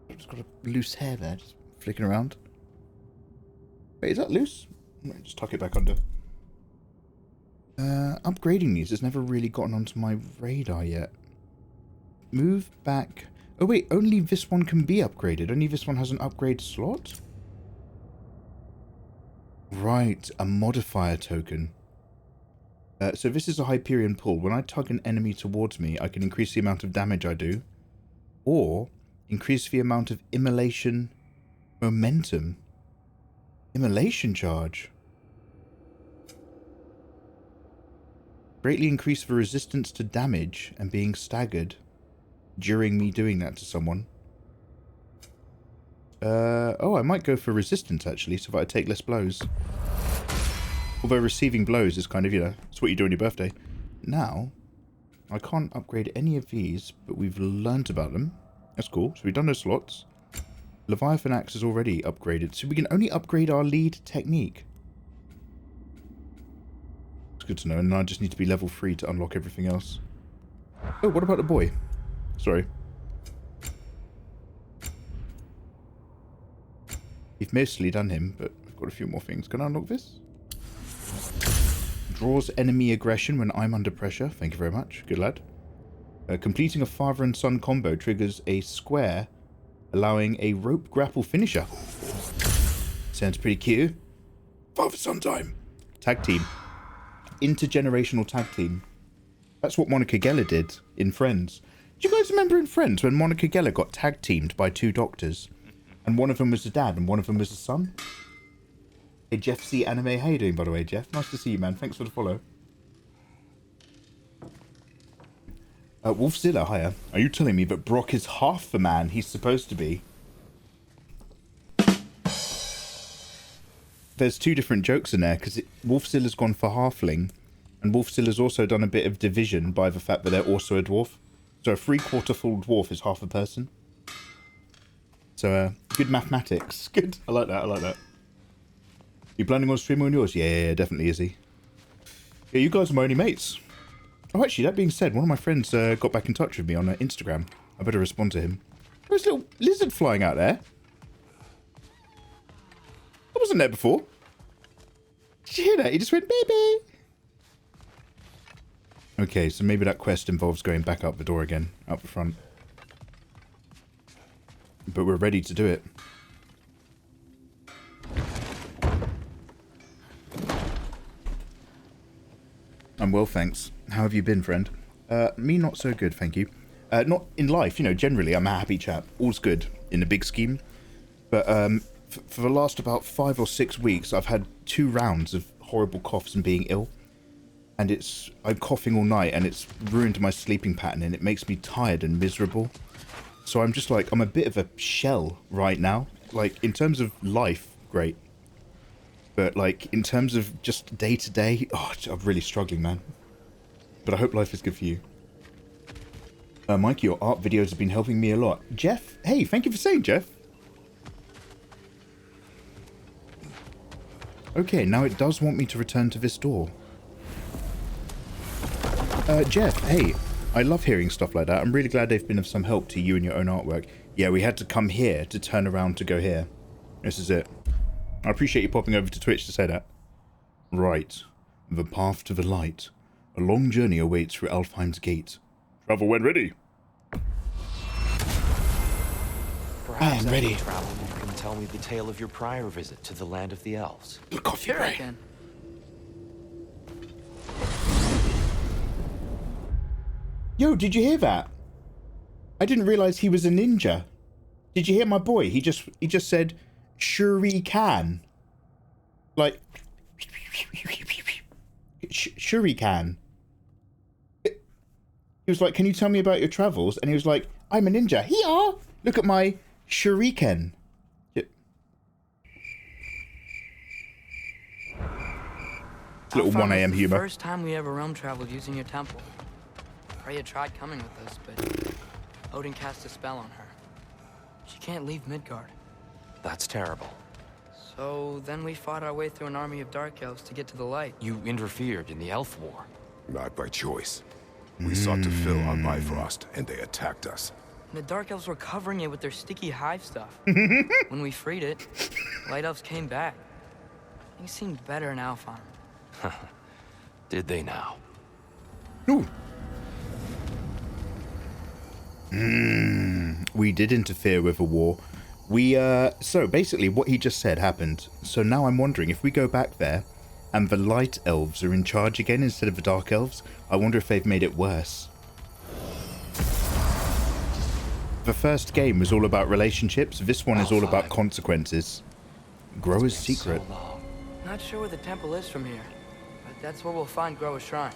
I've just got a loose hair there, just flicking around. Wait, is that loose? Just tuck it back under. Upgrading these has never really gotten onto my radar yet. Move back. Oh wait, only this one can be upgraded. Only this one has an upgrade slot? Right, a modifier token. So this is a Hyperion Pull. When I tug an enemy towards me, I can increase the amount of damage I do. Or increase the amount of immolation momentum. Immolation charge. Greatly increase the resistance to damage and being staggered during me doing that to someone. Oh, I might go for resistance, actually, so that I take less blows. Although receiving blows is kind of, you know, it's what you do on your birthday. Now, I can't upgrade any of these, but we've learnt about them. That's cool. So we've done those slots. Leviathan Axe is already upgraded, so we can only upgrade our lead technique. It's good to know, and I just need to be level 3 to unlock everything else. Oh, what about the boy? Sorry. We've mostly done him, but I've got a few more things. Can I unlock this? Draws enemy aggression when I'm under pressure. Thank you very much. Good lad. Completing a father and son combo triggers a square, allowing a rope grapple finisher. Sounds pretty cute. Father-son time. Tag team. Intergenerational tag team. That's what Monica Geller did in Friends. Do you guys remember in Friends when Monica Geller got tag teamed by 2 doctors? And one of them was the dad and one of them was the son? Hey, Jeff C. Anime. How you doing, by the way, Jeff? Nice to see you, man. Thanks for the follow. Wolfzilla, hiya. Are you telling me that Brock is half the man he's supposed to be? There's 2 different jokes in there, because Wolfzilla's gone for halfling, and Wolfzilla's also done a bit of division by the fact that they're also a dwarf. So a 3/4 full dwarf is half a person. So, good mathematics. Good. I like that, I like that. You planning on streaming on yours? Yeah, definitely, Izzy. Yeah, you guys are my only mates. Oh, actually, that being said, one of my friends got back in touch with me on Instagram. I better respond to him. There's a little lizard flying out there. I wasn't there before. Did you hear that? He just went, baby. Okay, so maybe that quest involves going back out the door again, out the front. But we're ready to do it. I'm well, thanks. How have you been, friend? Me not so good, thank you. Not in life, you know, generally I'm a happy chap. All's good in the big scheme. But for the last about 5 or 6 weeks, I've had 2 rounds of horrible coughs and being ill. And I'm coughing all night and it's ruined my sleeping pattern and it makes me tired and miserable. So I'm just like, I'm a bit of a shell right now. Like, in terms of life, great. But, like, in terms of just day-to-day, oh, I'm really struggling, man. But I hope life is good for you. Mike, your art videos have been helping me a lot. Jeff, hey, thank you for saying, Jeff. Okay, now it does want me to return to this door. Jeff, hey, I love hearing stuff like that. I'm really glad they've been of some help to you and your own artwork. Yeah, we had to come here to turn around to go here. This is it. I appreciate you popping over to Twitch to say that. Right. The path to the light. A long journey awaits through Alfheim's gate. Travel when ready. I am ready. Travel, you can tell me the tale of your prior visit to the land of the elves. Coffee Sure I can. Yo, did you hear that? I didn't realize he was a ninja. Did you hear my boy? He just said, Shuriken. Like, Shuriken. He was like, can you tell me about your travels? And he was like, I'm a ninja. Here, look at my Shuriken. Little 1 a.m. humor. First time we ever realm traveled using your temple. Freya tried coming with us, but Odin cast a spell on her. She can't leave Midgard. That's terrible. So then we fought our way through an army of dark elves to get to the light. You interfered in the elf war. Not by choice. We sought to fill our Bifrost, and they attacked us. And the dark elves were covering it with their sticky hive stuff. When we freed it, light elves came back. Things seemed better in Alfheim. Did they now? Ooh. We did interfere with a war. So basically what he just said happened. So now I'm wondering if we go back there and the light elves are in charge again instead of the dark elves, I wonder if they've made it worse. The first game was all about relationships. This one is all about consequences. Grower's secret. So Not sure where the temple is from here, but that's where we'll find Grower's shrine.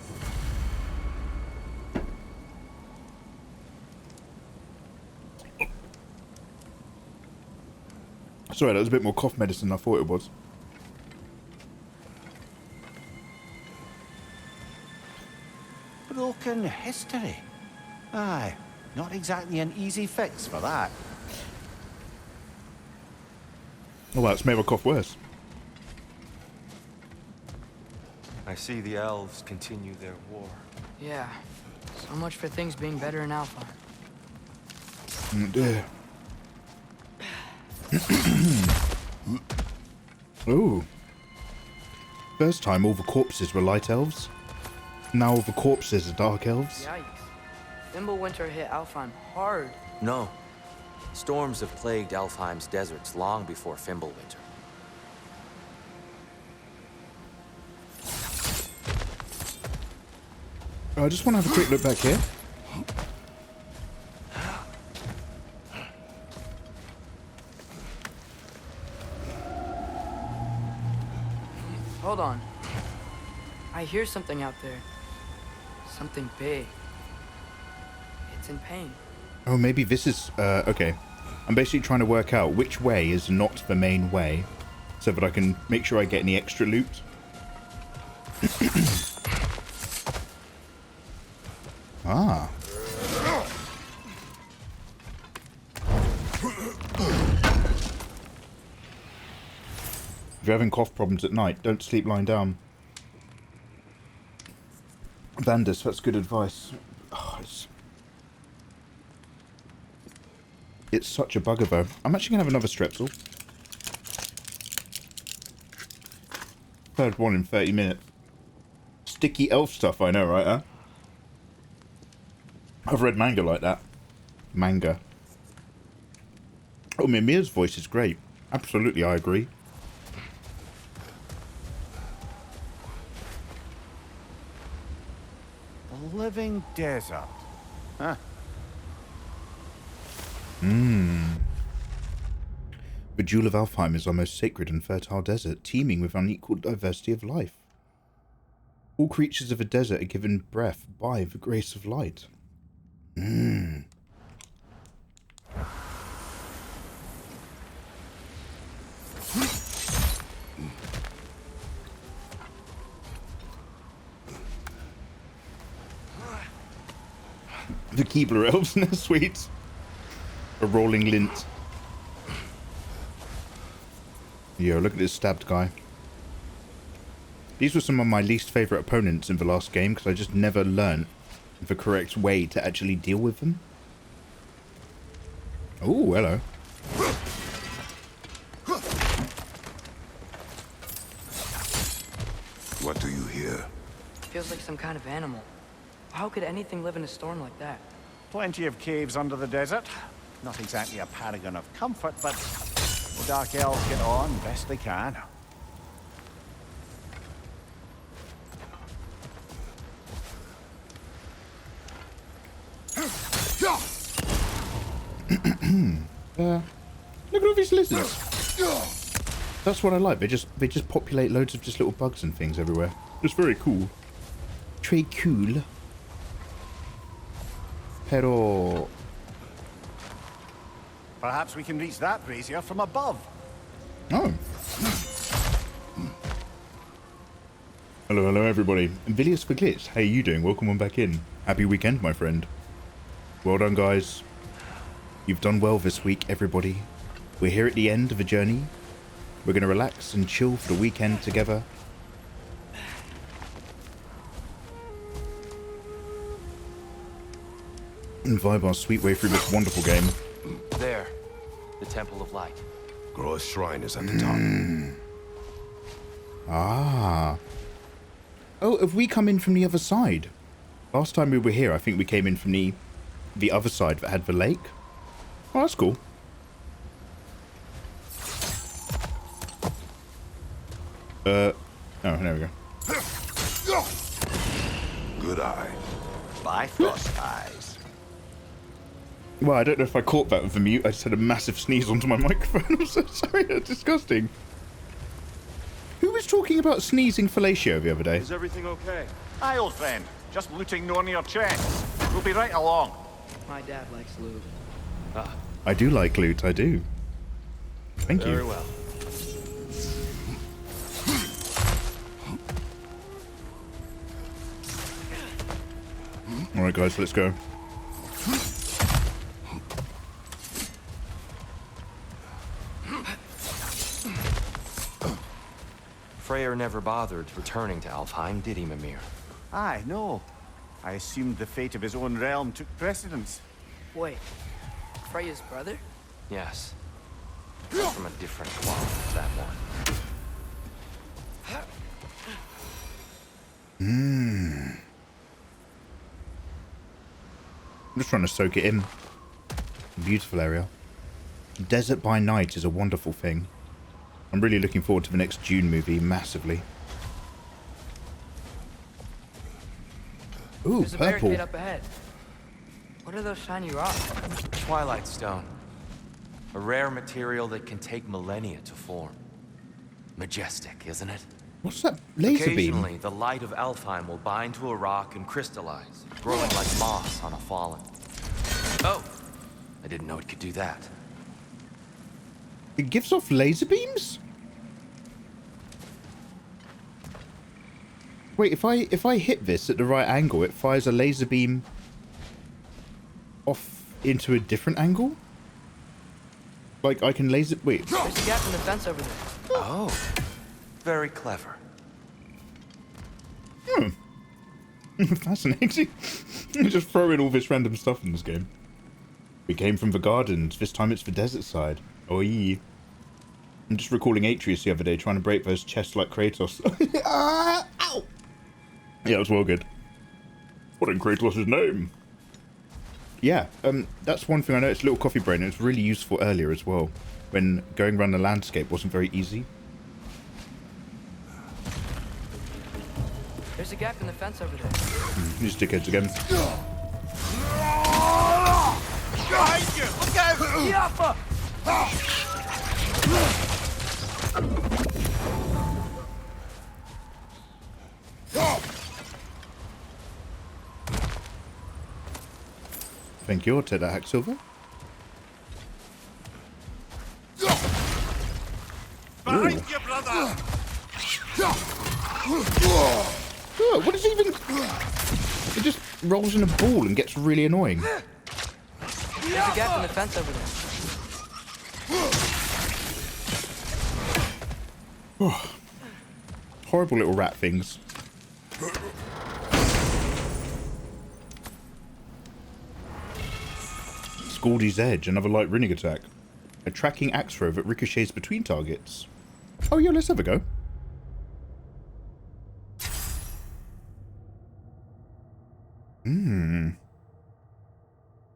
Sorry, that was a bit more cough medicine than I thought it was. Broken history. Aye, not exactly an easy fix for that. Oh, well, it's made my cough worse. I see the elves continue their war. Yeah. So much for things being better in Alpha. Dear. Ooh. First time all the corpses were light elves. Now all the corpses are dark elves. Yikes. Fimbulwinter hit Alfheim hard. No. Storms have plagued Alfheim's deserts long before Fimbulwinter. I just want to have a quick look back here. Hold on. I hear something out there. Something big. It's in pain. Oh, maybe this is... okay. I'm basically trying to work out which way is not the main way, so that I can make sure I get any extra loot. Ah. If you're having cough problems at night, don't sleep lying down. Vandus, that's good advice. Oh, it's such a bugger though. I'm actually going to have another Strepsil. Third one in 30 minutes. Sticky elf stuff, I know, right, huh? I've read manga like that. Manga. Oh, Mimir's voice is great. Absolutely, I agree. The living desert. Huh. The Jewel of Alfheim is our most sacred and fertile desert, teeming with unequaled diversity of life. All creatures of the desert are given breath by the grace of light. The Keebler elves in their sweets. A rolling lint. Yo, look at this stabbed guy. These were some of my least favourite opponents in the last game because I just never learned the correct way to actually deal with them. Oh, hello. What do you hear? Feels like some kind of animal. How could anything live in a storm like that? Plenty of caves under the desert. Not exactly a paragon of comfort, but the Dark Elves get on best they can. Look at all these lizards. That's what I like. They just populate loads of just little bugs and things everywhere. It's very cool. Très cool. Pero... Perhaps we can reach that brazier from above. Oh. Hello everybody. Vilius for Glitch, how you doing? Welcome on back in. Happy weekend, my friend. Well done, guys. You've done well this week, everybody. We're here at the end of a journey. We're going to relax and chill for the weekend together. And vibe our sweet way through this wonderful game. There. The Temple of Light. Groa's shrine is at the top. Ah. Oh, have we come in from the other side? Last time we were here, I think we came in from the other side that had the lake. Oh, that's cool. Oh, there we go. Good eye. Bifrost eyes. Well, I don't know if I caught that with the mute. I just had a massive sneeze onto my microphone. I'm so sorry. That's disgusting. Who was talking about sneezing fellatio the other day? Is everything okay? Aye, old friend. Just looting no near chests. We'll be right along. My dad likes loot. I do like loot, I do. Thank you. Very well. All right, guys, let's go. Freya never bothered returning to Alfheim, did he, Mimir? Aye, no. I assumed the fate of his own realm took precedence. Wait, Freya's brother? Yes. From a different cloth, that one. I'm just trying to soak it in. Beautiful area. Desert by night is a wonderful thing. I'm really looking forward to the next Dune movie, massively. Ooh, There's a purple. barricade up ahead. What are those shiny rocks? Twilight Stone. A rare material that can take millennia to form. Majestic, isn't it? What's that laser beam? Occasionally, the light of Alfheim will bind to a rock and crystallize, growing like moss on a fallen. Oh! I didn't know it could do that. It gives off laser beams? Wait, if I hit this at the right angle, it fires a laser beam off into a different angle? Like I can laser... Wait. There's a gap in the fence over there. Oh. Very clever. Fascinating. Just throw in all this random stuff in this game. We came from the gardens. This time it's the desert side. Oi. I'm just recalling Atreus the other day trying to break those chests like Kratos. Ow! Yeah, it was well good. What in Kratos' name? Yeah, that's one thing I noticed. Little coffee brain. It was really useful earlier as well, when going around the landscape wasn't very easy. There's a gap in the fence over there. These dickheads again. Behind you! Look out! Yaffa! Thank you. I'll take that hack silver. Behind you, brother! Oh, what is even... It just rolls in a ball and gets really annoying. There's a gap in the fence over there. Horrible little rat things. Scaldy's Edge, another light running attack. A tracking axe throw that ricochets between targets. Oh yeah, let's have a go. I'm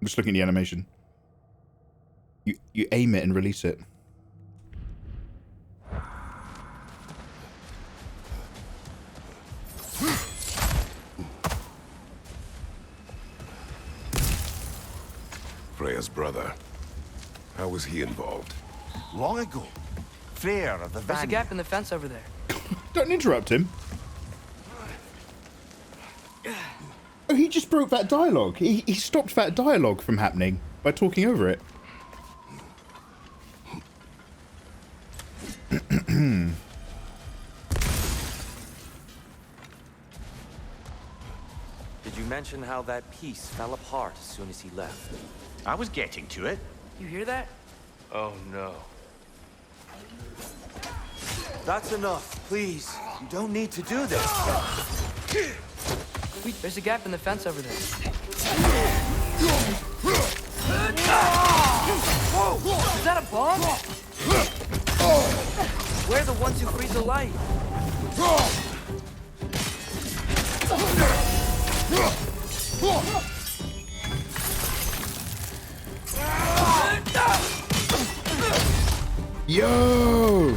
just looking at the animation. You aim it and release it. Freya's brother. How was he involved? Long ago, Freya of the There's a Van. gap in the fence over there. Don't interrupt him. Oh, he just broke that dialogue. He stopped that dialogue from happening by talking over it. Did you mention how that piece fell apart as soon as he left? I was getting to it. You hear that? Oh no. That's enough, please. You don't need to do this. There's a gap in the fence over there. Whoa! Is that a bomb? We're the ones who freeze the light. Yo!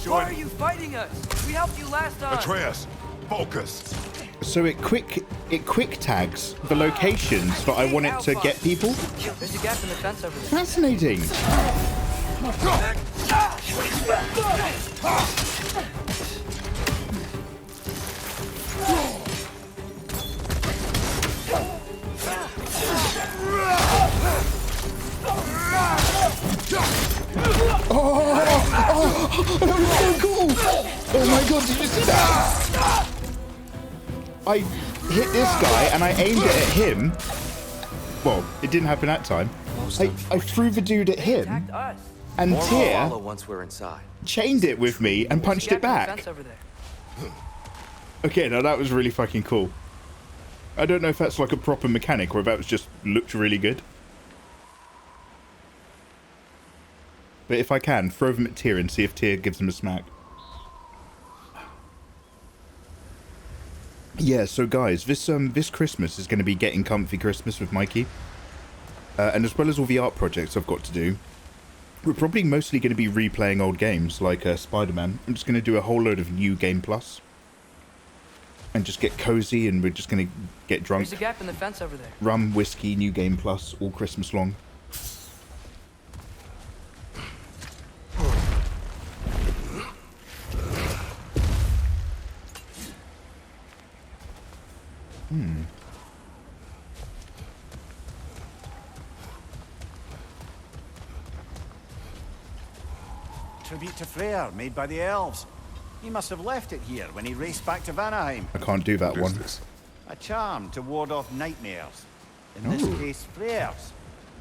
Why are you fighting us? We helped you last time. Atreus, focus. So it quick tags the locations that I want it to get people. There's a gap in the fence over there. Fascinating. That was so cool! Oh my god, did you see that? I hit this guy and I aimed it at him. Well, it didn't happen that time. I threw the dude at him, and Tyr once we're inside. chained it with me and punched it back. Okay, now that was really fucking cool. I don't know if that's like a proper mechanic or if that was just looked really good. But if I can, throw them at Tyr and see if Tyr gives them a smack. Yeah, so guys, this Christmas is going to be Getting Comfy Christmas with Mikey. And as well as all the art projects I've got to do, we're probably mostly going to be replaying old games like Spider-Man. I'm just going to do a whole load of New Game Plus. And just get cozy, and we're just going to get drunk. There's a gap in the fence over there. Rum, whiskey, New Game Plus, all Christmas long. Tribute to Freya, made by the elves. He must have left it here when he raced back to Vanaheim. I can't do that one. A charm to ward off nightmares. In this case, Freya's.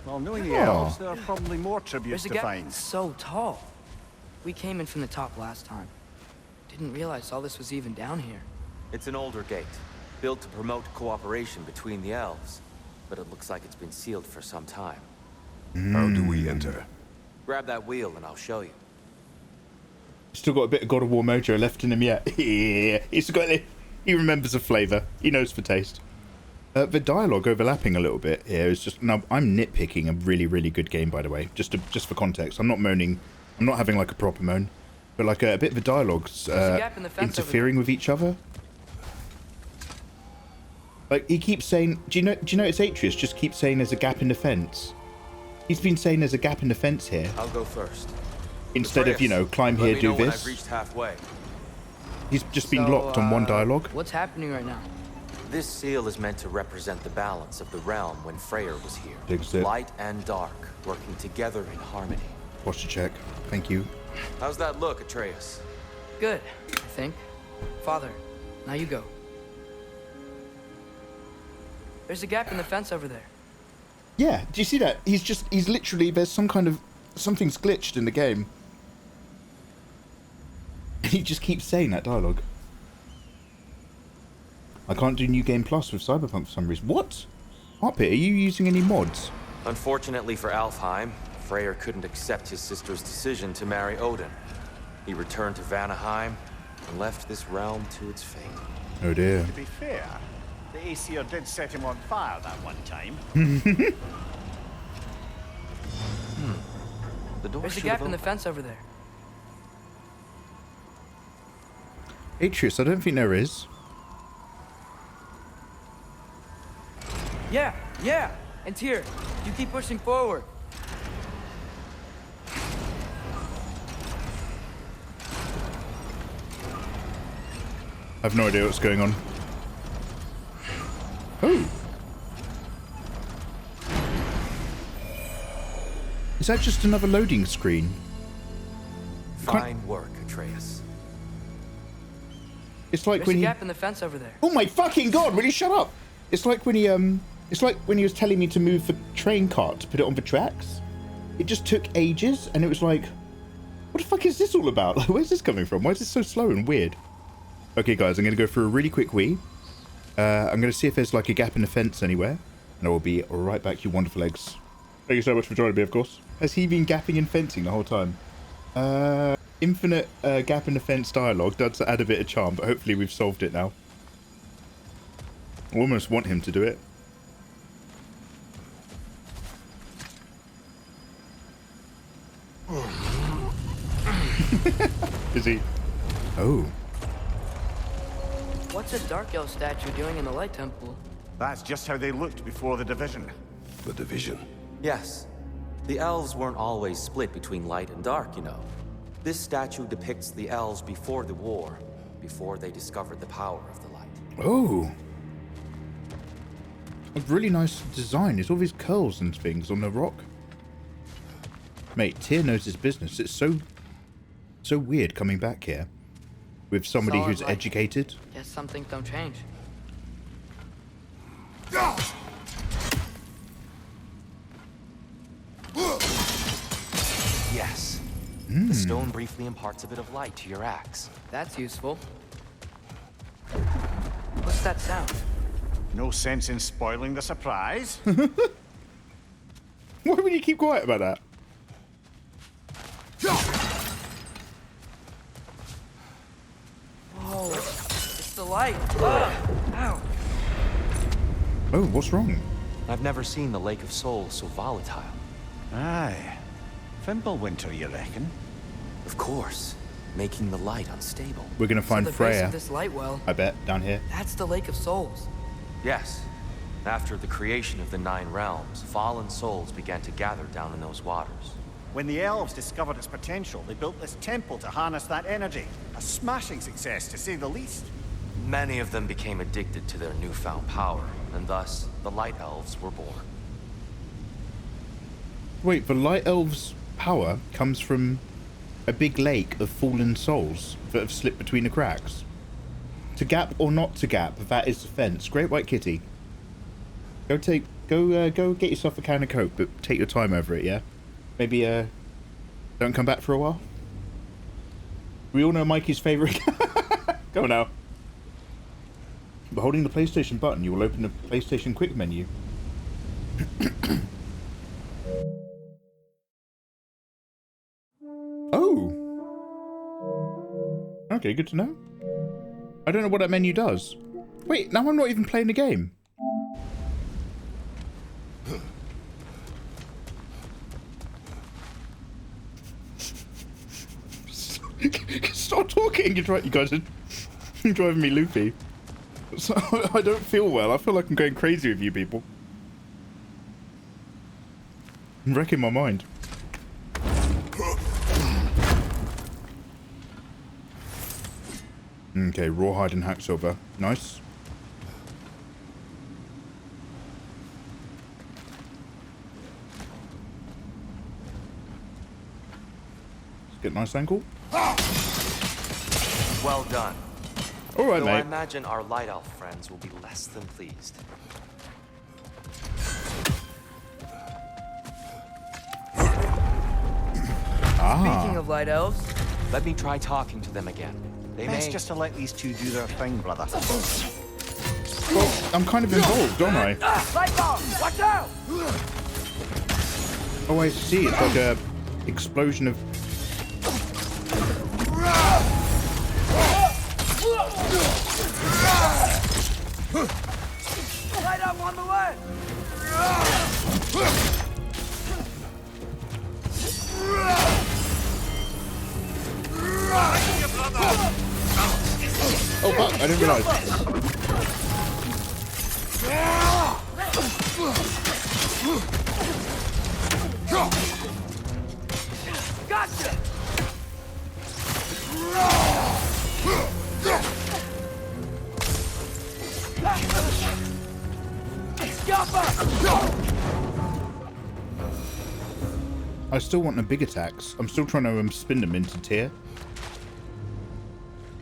Well, knowing the Oh. elves, there are probably more tributes There's a to gap find. so tall. We came in from the top last time. Didn't realize all this was even down here. It's an older gate, built to promote cooperation between the elves. But it looks like it's been sealed for some time. How do we enter? Grab that wheel and I'll show you. Still got a bit of God of War mojo left in him yet. Yeah, he's got it. He remembers the flavour. He knows the taste. The dialogue overlapping a little bit here is just... Now, I'm nitpicking a really, really good game, by the way. Just for context. I'm not moaning. I'm not having like a proper moan. But like a bit of the dialogue's interfering with each other. Like, he keeps saying... Do you know it's Atreus just keeps saying there's a gap in the fence? He's been saying there's a gap in the fence here. I'll go first. Instead of, you know, climb here, do this. I've reached halfway. He's just been locked on one dialogue. What's happening right now? This seal is meant to represent the balance of the realm when Freya was here. Digs it. Light and dark, working together in harmony. Posture check. Thank you. How's that look, Atreus? Good, I think. Father, now you go. There's a gap in the fence over there. Yeah, do you see that? He's literally, there's some kind of, something's glitched in the game. And he just keeps saying that dialogue. I can't do New Game Plus with Cyberpunk for some reason. What? Arpit, are you using any mods? Unfortunately for Alfheim, Freyr couldn't accept his sister's decision to marry Odin. He returned to Vanaheim and left this realm to its fate. Oh dear. To be fair, the Aesir did set him on fire that one time. The door There's a should gap have in the opened. fence over there. Atreus, I don't think there is. Yeah. And Tyr, you keep pushing forward. I have no idea what's going on. Oh. Is that just another loading screen? Fine work, Atreus. It's like There's when a he... gap in the fence over there. Oh my fucking god, will you shut up? It's like when he, it's like when he was telling me to move the train cart to put it on the tracks. It just took ages, and it was like, what the fuck is this all about? Like, where's this coming from? Why is this so slow and weird? Okay, guys, I'm going to go for a really quick wee. I'm going to see if there's like a gap in the fence anywhere, and I will be right back, you wonderful eggs. Thank you so much for joining me, of course. Has he been gapping and fencing the whole time? Infinite gap in the fence dialogue does add a bit of charm, but hopefully we've solved it now. I almost want him to do it. Is he? Oh. What's a Dark Elf statue doing in the Light Temple? That's just how they looked before the division. The division. Yes. The elves weren't always split between light and dark, you know. This statue depicts the elves before the war, before they discovered the power of the light. Oh. A really nice design. It's all these curls and things on the rock. Mate, Tyr knows his business. It's so So weird coming back here with somebody Solid who's light. educated. Guess some things don't change. Yes. The stone briefly imparts a bit of light to your axe. That's useful. What's that sound? No sense in spoiling the surprise. Why would you keep quiet about that? Whoa, it's the light. Ow. Oh, what's wrong? I've never seen the Lake of Souls so volatile. Aye. Fimbulwinter, you reckon? Of course, making the light unstable. We're gonna find So the base Freya. of this light well, I bet down here. that's the Lake of Souls. Yes. After the creation of the 9 realms, fallen souls began to gather down in those waters. When the elves discovered its potential, they built this temple to harness that energy. A smashing success, to say the least. Many of them became addicted to their newfound power, and thus, the Light Elves were born. Wait, the Light Elves' power comes from a big lake of fallen souls that have slipped between the cracks. To gap or not to gap, that is the fence. Great White Kitty. Go get yourself a can of Coke, but take your time over it, yeah? Maybe, don't come back for a while? We all know Mikey's favourite. Go now. By holding the PlayStation button, you will open the PlayStation Quick menu. Oh! Okay, good to know. I don't know what that menu does. Wait, now I'm not even playing the game. Stop talking! You guys are driving me loopy. So, I don't feel well. I feel like I'm going crazy with you people. I'm wrecking my mind. Okay, rawhide and hacksilver. Nice. Let's get a nice angle. Well done. All right, Though I mate. imagine our Light Elf friends will be less than pleased. Speaking of light elves, Let me try talking to them again. They Best may... just to let these two do their thing, brother. Well, I'm kind of involved, don't I? light bulb! Watch out! Oh, I see. It's like a explosion of... Light up on the way! Oh, fuck. I didn't realize. Gotcha! I still want the big attacks. I'm still trying to spin them into tier.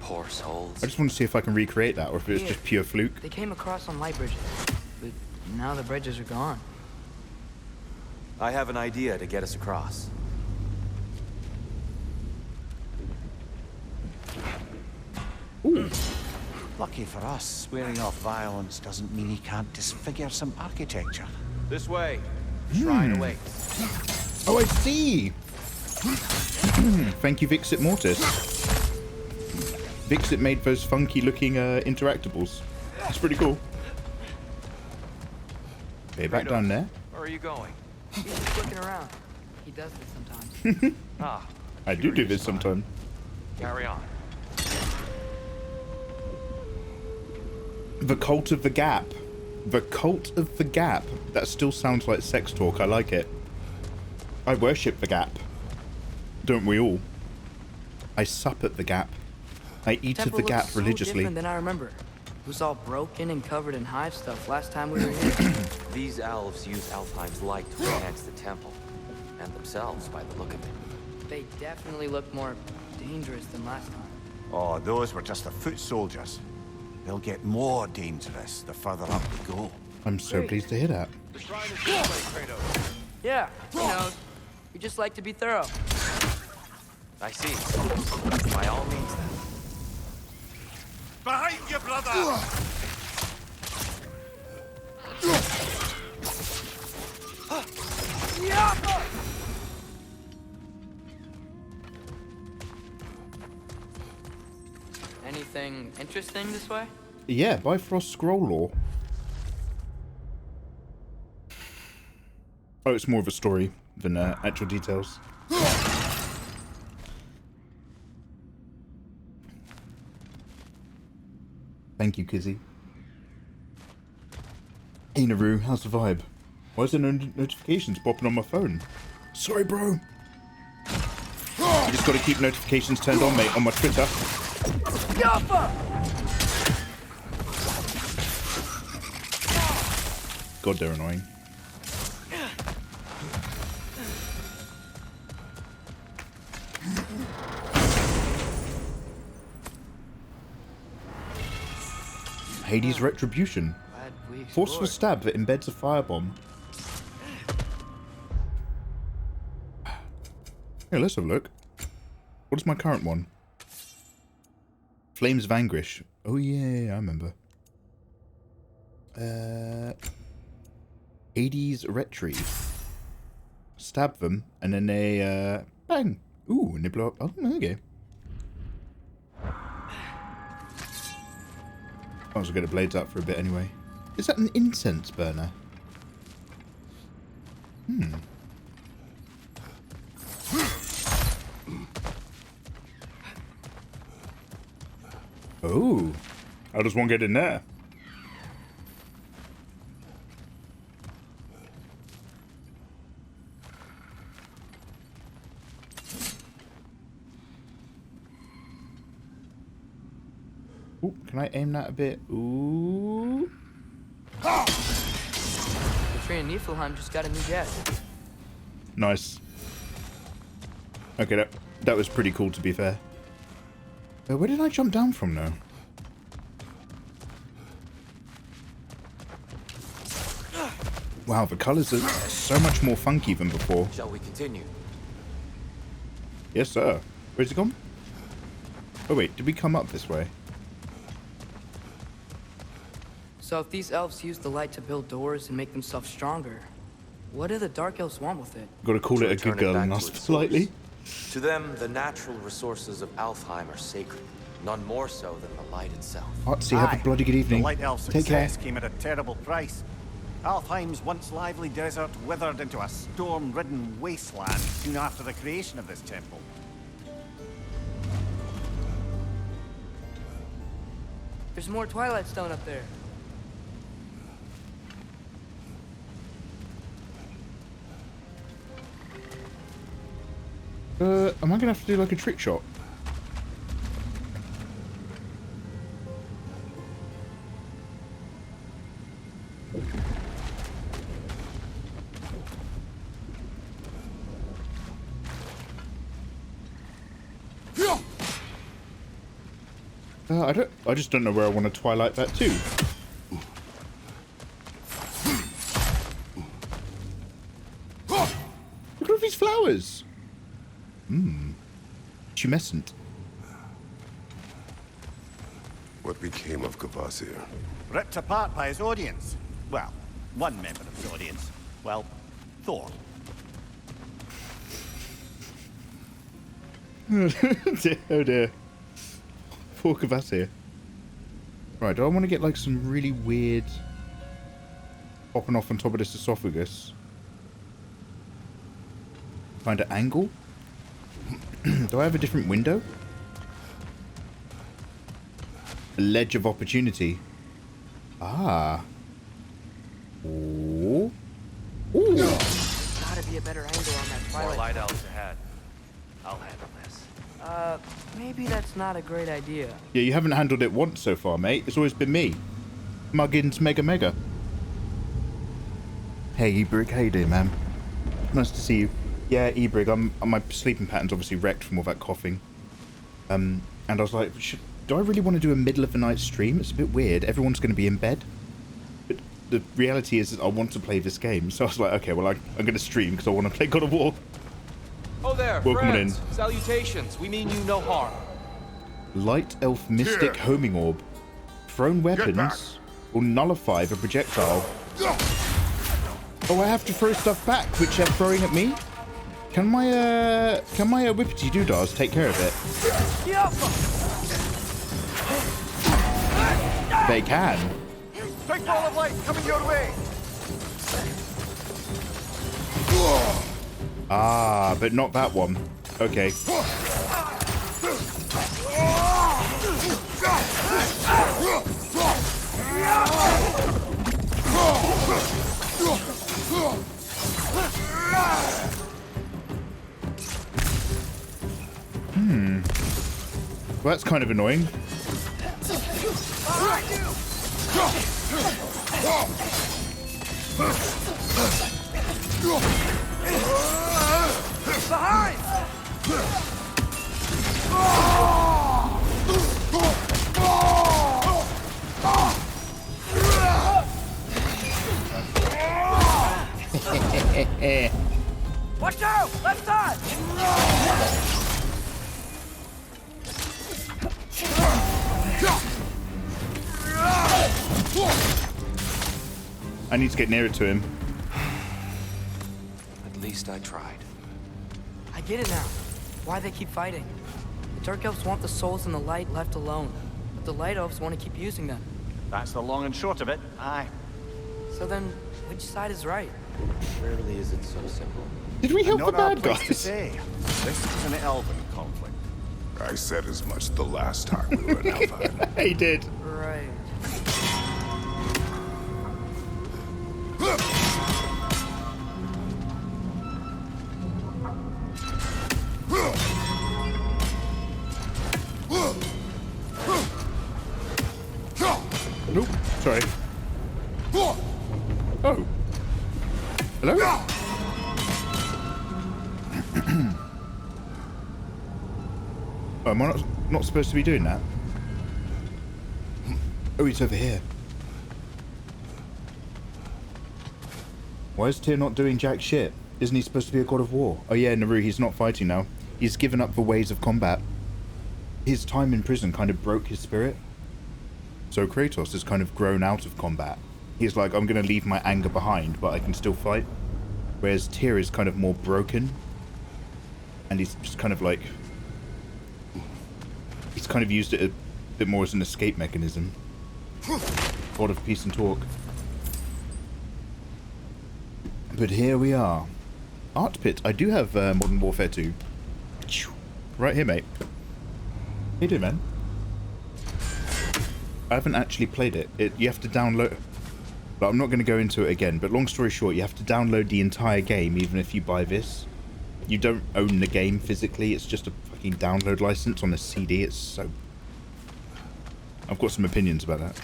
Poor souls. I just want to see if I can recreate that or if it's just pure fluke. They came across on light bridges, but now the bridges are gone. I have an idea to get us across. Ooh. Lucky for us, swearing off violence doesn't mean he can't disfigure some architecture. This way. Shrine awaits. Oh, I see. Thank you, Vixit Mortis. Vixit made those funky-looking interactables. It's pretty cool. Okay, back down there. Where are you going? He's just looking around. He does this sometimes. Ah, I do this sometimes. carry on. The Cult of the Gap. The Cult of the Gap. That still sounds like sex talk. I like it. I worship the Gap. Don't we all? I sup at the Gap. I eat at the Gap religiously. So different than I remember. It was all broken and covered in hive stuff last time we were here. These elves use Alfheim's light to enhance the temple, and themselves by the look of it. They definitely look more dangerous than last time. Oh, those were just the foot soldiers. They'll get more dangerous the further up we go. I'm so pleased to hear that. The shrine is this way, Kratos. Yeah, you know, we just like to be thorough. I see. By all means, then. Behind you, brother! Anything interesting this way? Yeah, Bifrost scroll lore. Oh, it's more of a story than actual details. Thank you, Kizzy. Hey, Naru, how's the vibe? Why is there no notifications popping on my phone? Sorry, bro. You just gotta keep notifications turned on, mate, on my Twitter. God, they're annoying. Hades' retribution. Forceful stab that embeds a firebomb. Here, let's have a look. What is my current one? Flames of Anguish. Oh yeah, I remember. Hades' retrieve. Stab them, and then they bang. Ooh, and they blow up. Oh, okay. I was going to blades out for a bit anyway. Is that an incense burner? Hmm. Oh. How does one get in there? Ooh, can I aim that a bit? Ooh. The tree in Niflheim just got a new guest. Nice. Okay, that was pretty cool, to be fair. Where did I jump down from now? Wow, the colours are so much more funky than before. Shall we continue? Yes, sir. Where's he gone? Oh wait, did we come up this way? So if these elves use the light to build doors and make themselves stronger, what do the dark elves want with it? Gotta call To it a return good girl back and to ask its politely. source. To them, the natural resources of Alfheim are sacred, none more so than the light itself. Artsy, have a bloody good evening. The Light Elf Take care. success came at a terrible price. Alfheim's once lively desert withered into a storm-ridden wasteland soon after the creation of this temple. There's more Twilight Stone up there. Am I gonna have to do like a trick shot? I just don't know where I want to twilight that to. Look at all these flowers. Tumescent. What became of Kvasir? Ripped apart by his audience. Well, one member of his audience. Well, Thor. Oh dear. Poor Kvasir. Right, do I want to get like some really weird popping off on top of this esophagus kind of angle? Do I have a different window? A ledge of opportunity. Ah. Ooh. Ooh. Gotta be a better angle on that More Twilight. light elves ahead. I'll handle this. Maybe that's not a great idea. Yeah, you haven't handled it once so far, mate. It's always been me. Mikeymegamega. Hey, Ebrig. How you doing, man? Nice to see you. Yeah, Ebrig, my sleeping pattern's obviously wrecked from all that coughing. And I was like, do I really want to do a middle of the night stream? It's a bit weird. Everyone's going to be in bed. But the reality is that I want to play this game. So I was like, okay, well, I'm going to stream because I want to play God of War. Oh there, Welcome friends. in. Salutations. We mean you no harm. Light Elf Mystic Homing Orb. Thrown weapons will nullify the projectile. Oh, I have to throw stuff back, which they're throwing at me? Can my whippity doodahs take care of it? They can. Big ball of light coming your way. Ah, but not that one. Okay. Well, that's kind of annoying. Behind! Watch out! Left side! I need to get nearer to him. At least I tried. I get it now. Why they keep fighting. The Dark Elves want the souls in the light left alone, but the Light Elves want to keep using them. That's the long and short of it. Aye. So then, which side is right? Rarely is it so simple. Did we help the Not our bad place to guys? say. This is an elven conflict. I said as much the last time we were in Allfather. He did. Right. Nope. Sorry. Oh. Hello? Oh, am I not supposed to be doing that? Oh, he's over here. Why is Tyr not doing jack shit? Isn't he supposed to be a god of war? Oh yeah, Naru, he's not fighting now. He's given up the ways of combat. His time in prison kind of broke his spirit. So Kratos has kind of grown out of combat. He's like, I'm going to leave my anger behind, but I can still fight. Whereas Tyr is kind of more broken. And he's just kind of like... He's kind of used it a bit more as an escape mechanism. God of peace and talk. But here we are. Art Pit. I do have Modern Warfare 2. Right here, mate. How you doing, man? I haven't actually played it. You have to download... But I'm not going to go into it again. But long story short, you have to download the entire game, even if you buy this. You don't own the game physically. It's just a fucking download license on a CD. It's so... I've got some opinions about that.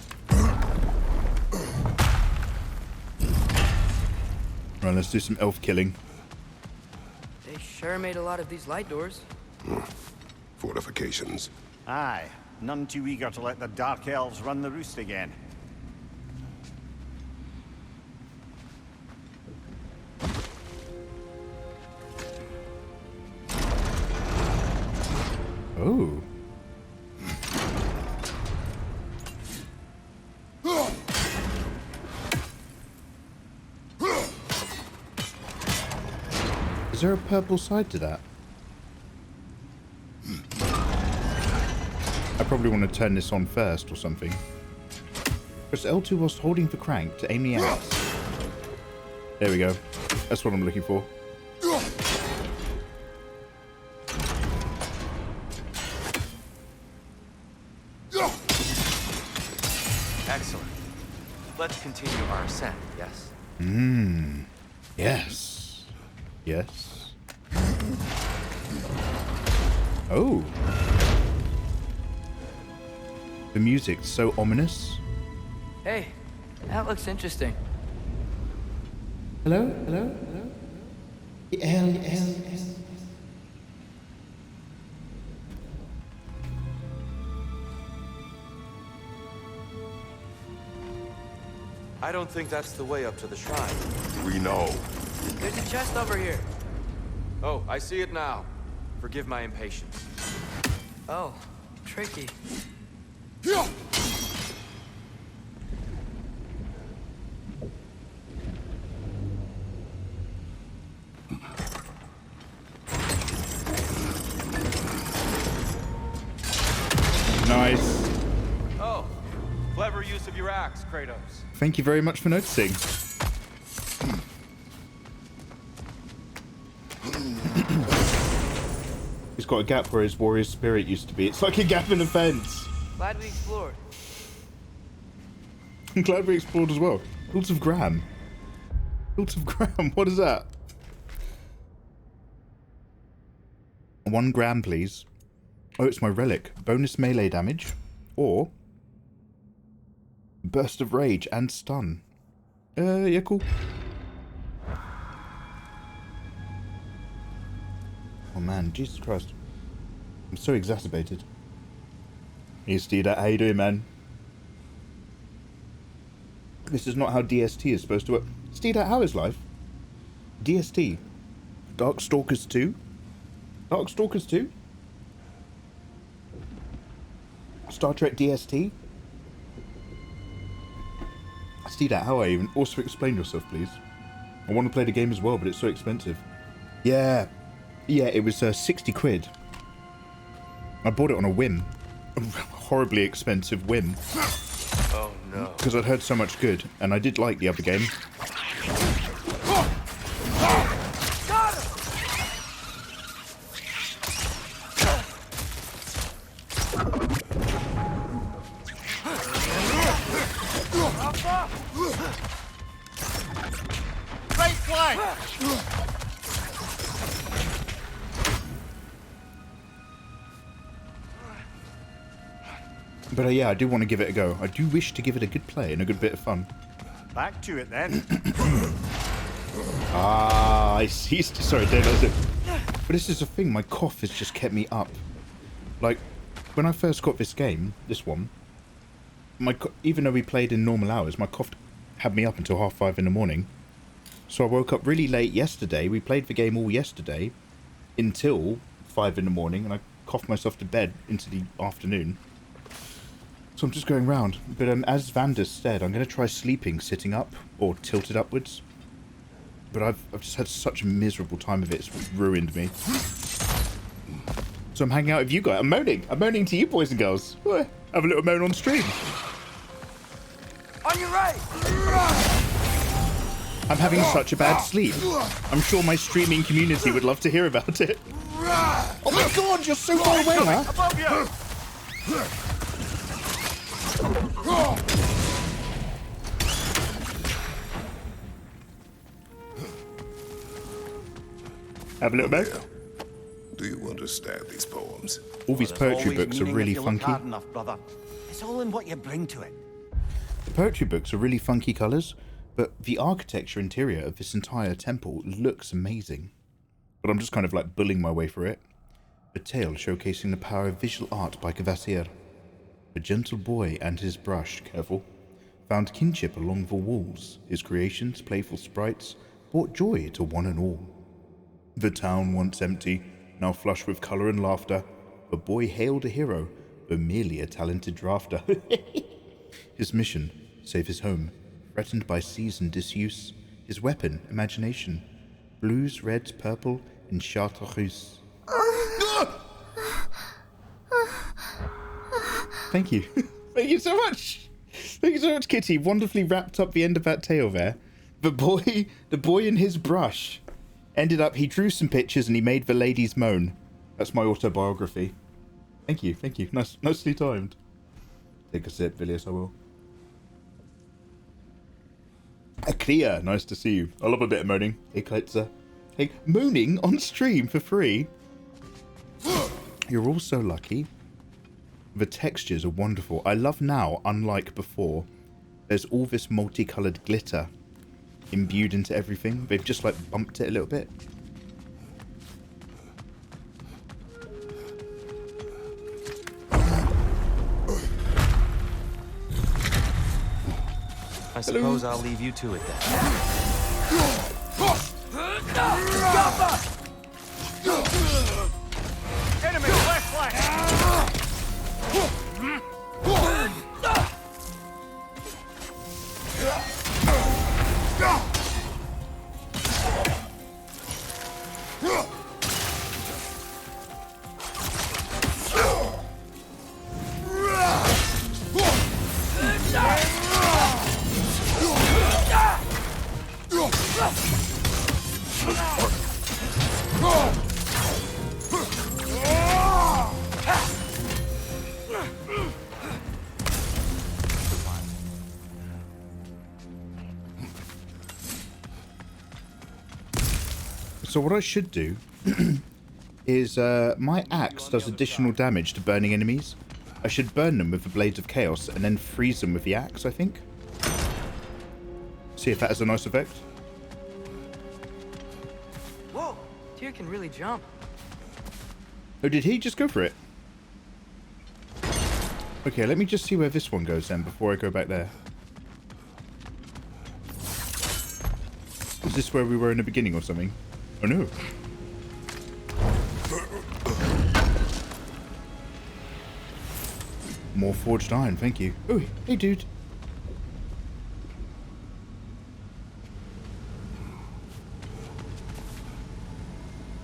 Right, let's do some elf killing. They sure made a lot of these light doors. Fortifications. Aye. None too eager to let the Dark Elves run the roost again. Oh. Is there a purple side to that? I probably want to turn this on first or something. Press L2 whilst holding the crank to aim the axe. There we go. That's what I'm looking for. Excellent. Let's continue our ascent, yes? Yes. Yes. Oh. The music's so ominous. Hey, that looks interesting. Hello? Hello? Hello? I don't think that's the way up to the shrine. We know. There's a chest over here. Oh, I see it now. Forgive my impatience. Oh, tricky. Nice. Oh, clever use of your axe, Kratos. Thank you very much for noticing. He's got a gap where his warrior spirit used to be. It's like a gap in the fence. Glad we explored. I'm glad we explored as well. Hills of Gram. Hills of Gram, what is that? 1 gram, please. Oh, it's my relic. Bonus melee damage. Or burst of rage and stun. Yeah, cool. Oh man, Jesus Christ. I'm so exacerbated. Hey Steve, how you doing, man? This is not how DST is supposed to work. Steve, how is life? DST. Darkstalkers 2? Darkstalkers 2? Star Trek DST? Steve, how are you? And also explain yourself, please. I want to play the game as well, but it's so expensive. Yeah. Yeah, it was 60 quid. I bought it on a whim. A horribly expensive whim. Oh no. Because I'd heard so much good, and I did like the other game. Great flank! But yeah, I do want to give it a go. I do wish to give it a good play and a good bit of fun. Back to it then. Ah, I see. Sorry, Dave. But this is the thing. My cough has just kept me up. Like, when I first got this game, this one, even though we played in normal hours, my cough had me up until 5:30 in the morning. So I woke up really late yesterday. We played the game all yesterday until 5 in the morning, and I coughed myself to bed into the afternoon. So I'm just going round. But as Vander said, I'm going to try sleeping sitting up or tilted upwards. But I've just had such a miserable time of it. It's ruined me. So I'm hanging out with you guys. I'm moaning. I'm moaning to you boys and girls. Have a little moan on stream. On your right! I'm having such a bad sleep. I'm sure my streaming community would love to hear about it. Oh my god, you're so far away, huh? Above you! Have a little bit. Do you understand these poems? All these poetry books are really funky. Hard enough, brother. It's all in what you bring to it. The poetry books are really funky colours, but the architecture interior of this entire temple looks amazing. But I'm just kind of like bullying my way through it. A tale showcasing the power of visual art by Kvasir. A gentle boy and his brush, careful, found kinship along the walls. His creations, playful sprites, brought joy to one and all. The town, once empty, now flush with colour and laughter. The boy hailed a hero, though merely a talented drafter. His mission, save his home, threatened by seas and disuse. His weapon, imagination. Blues, reds, purple, and chartreuse. Thank you. Thank you so much. Thank you so much, Kitty. Wonderfully wrapped up the end of that tale there. The boy and his brush. Ended up, he drew some pictures and he made the ladies moan. That's my autobiography. Thank you, thank you. Nicely timed. Take a sip, Villiers, I will. Akria, nice to see you. I love a bit of moaning. Hey, Klitzer. Hey, moaning on stream for free. You're all so lucky. The textures are wonderful. I love now, unlike before, there's all this multicoloured glitter imbued into everything. They've just like bumped it a little bit. I suppose I'll leave you to it then. Enemy left flank! So what I should do is my axe does additional damage to burning enemies. I should burn them with the Blades of Chaos and then freeze them with the axe, I think. See if that has a nice effect. Whoa! Tyr can really jump. Oh, did he just go for it? Okay, let me just see where this one goes then before I go back there. Is this where we were in the beginning or something? Oh no. More forged iron, thank you. Oh, hey dude.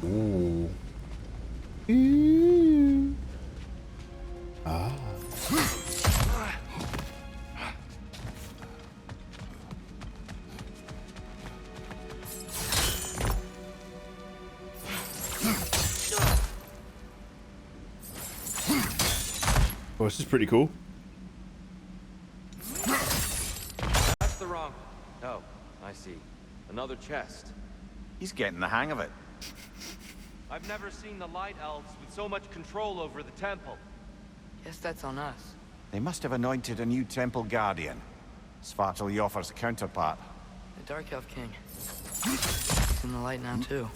Ooh. Ooh. Ah. Oh, this is pretty cool. That's the wrong... Oh, I see. Another chest. He's getting the hang of it. I've never seen the Light Elves with so much control over the temple. Guess that's on us. They must have anointed a new temple guardian. Svartaljofar's counterpart. The Dark Elf King. He's in the light now, too.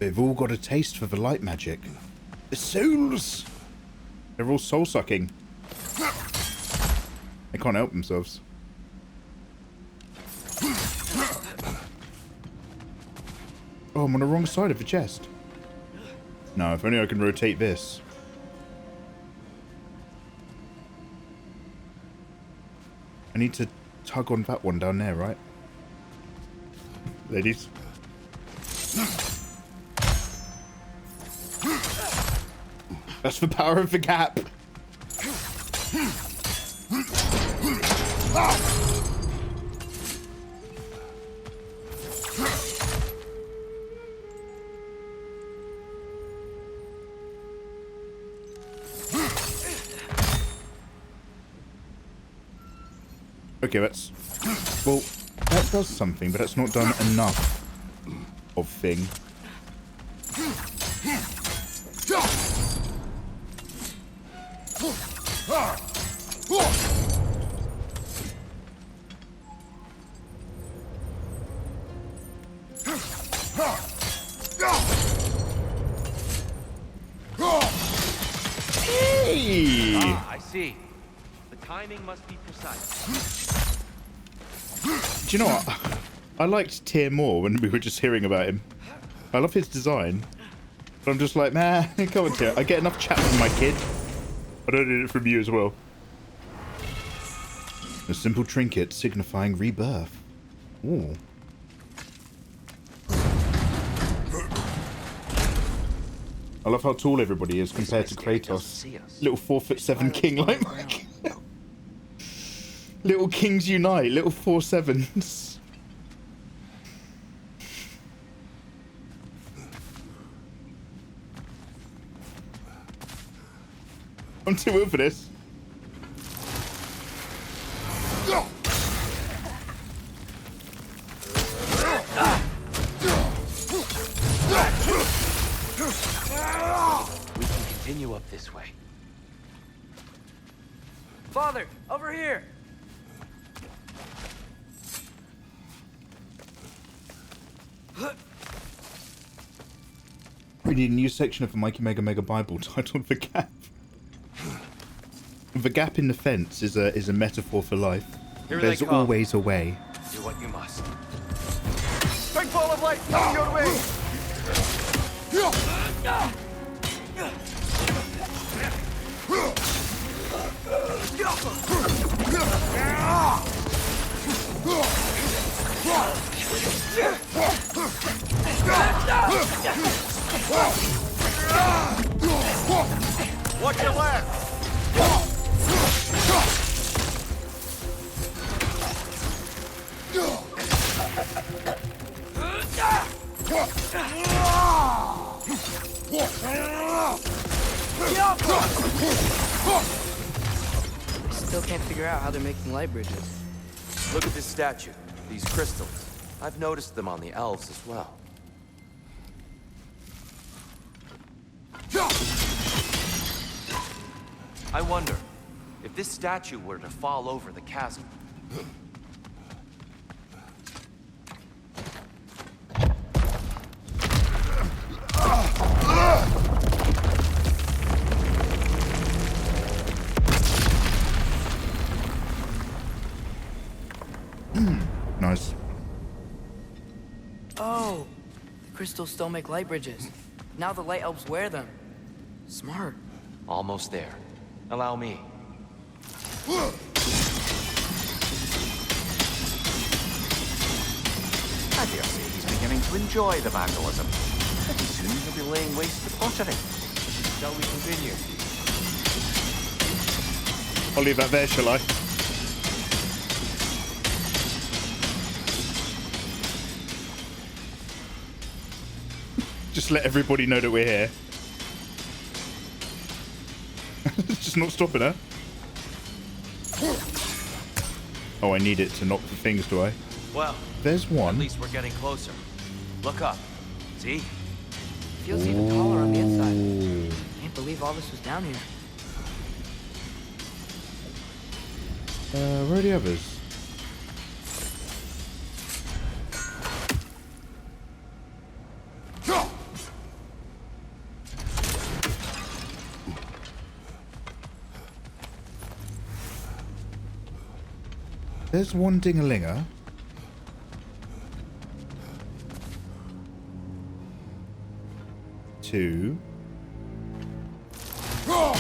They've all got a taste for the light magic. The souls! They're all soul-sucking. They can't help themselves. Oh, I'm on the wrong side of the chest. No, if only I can rotate this. I need to tug on that one down there, right? Ladies. That's the power of the gap. Okay, that's... Well, that does something, but that's not done enough of thing. Hey! Ah, I see. The timing must be precise. Do you know what? I liked Tyr more when we were just hearing about him. I love his design. But I'm just like, man, come on, Tyr. I get enough chat from my kid. I don't need it from you as well. A simple trinket signifying rebirth. Ooh. I love how tall everybody is compared to Kratos. Little 4'7" king like Mike. Little kings unite, little 4'7s. I'm too ill for this. We can continue up this way. Father, over here! We need a new section of the Mikeymegamega Bible titled The Gap. The gap in the fence is a metaphor for life. Here There's they come. always a way. Do what you must. Big ball of light coming your way! Watch your left! I still can't figure out how they're making light bridges. Look at this statue, these crystals. I've noticed them on the elves as well. I wonder, if this statue were to fall over the chasm, Nice. Oh, the crystals still make light bridges. Now the light elves wear them. Smart. almost there. Allow me. I dare say he's beginning to enjoy the vandalism. Pretty soon he'll be laying waste to pottery. Shall we continue? I'll leave that there, shall I? Just let everybody know that we're here. Just not stopping her. Oh, I need it to knock the things, do I? Well, there's one. At least we're getting closer. Look up. See? Feels even taller on the inside. Can't believe all this was down here. Where are the others? There's one ding-a-linger. Two. Oh.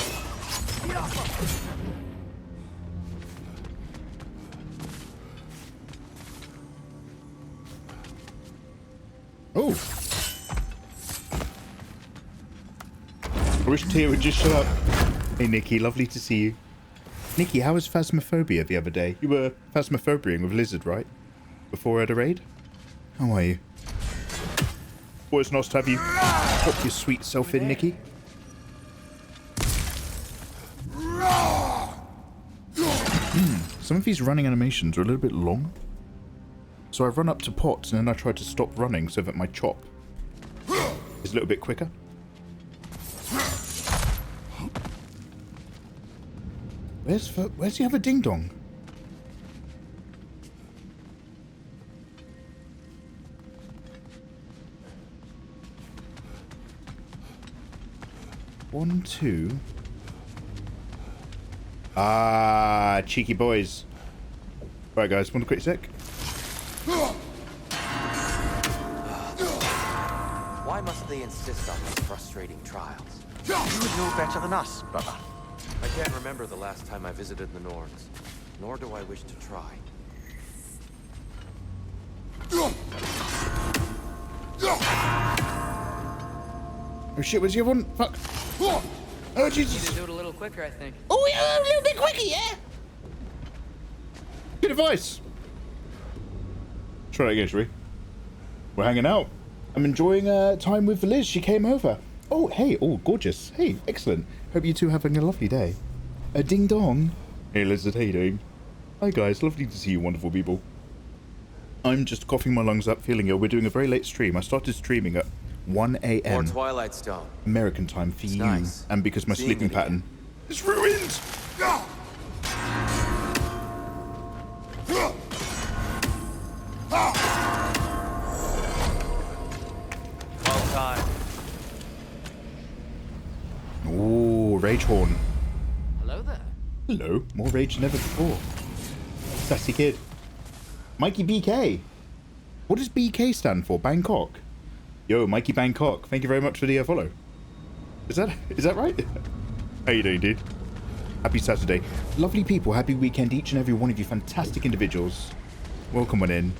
I wish Tia would just shut up. Hey Nikki, lovely to see you. Nikki, how was Phasmophobia the other day? You were Phasmophobiaing with Lizard, right? Before the raid? How are you? Well, it's nice to have you pop your sweet self in, Nikki. Some of these running animations are a little bit long. So I run up to pots and then I try to stop running so that my chop is a little bit quicker. Where's the other ding dong? One, two. Ah, cheeky boys. Right, guys, want a quick sec? Why must they insist on these frustrating trials? You would know better than us, brother. I can't remember the last time I visited the Norns, nor do I wish to try. Oh shit, where's the other one? Fuck. Oh Jesus. Need to do it a little quicker, I think. Oh yeah, a little bit quicker, yeah. Good advice. Try that again, shall we? We're hanging out. I'm enjoying time with Liz. She came over. Oh, hey. Oh, gorgeous. Hey, excellent. Hope you two are having a lovely day. A ding dong. Hey, Lizard. How you doing? Hi, guys. Lovely to see you, wonderful people. I'm just coughing my lungs up, feeling ill. We're doing a very late stream. I started streaming at 1 a.m. More Twilight Stone. American time for you, nice. and because my sleeping pattern is ruined. Well timed. Ooh, Rage Horn. Hello there. Hello, more rage than ever before. Sassy kid. Mikey BK. What does BK stand for? Bangkok. Yo, Mikey Bangkok. Thank you very much for the follow. Is that right? How you doing, dude? Happy Saturday. Lovely people, happy weekend, each and every one of you fantastic individuals. Welcome on in.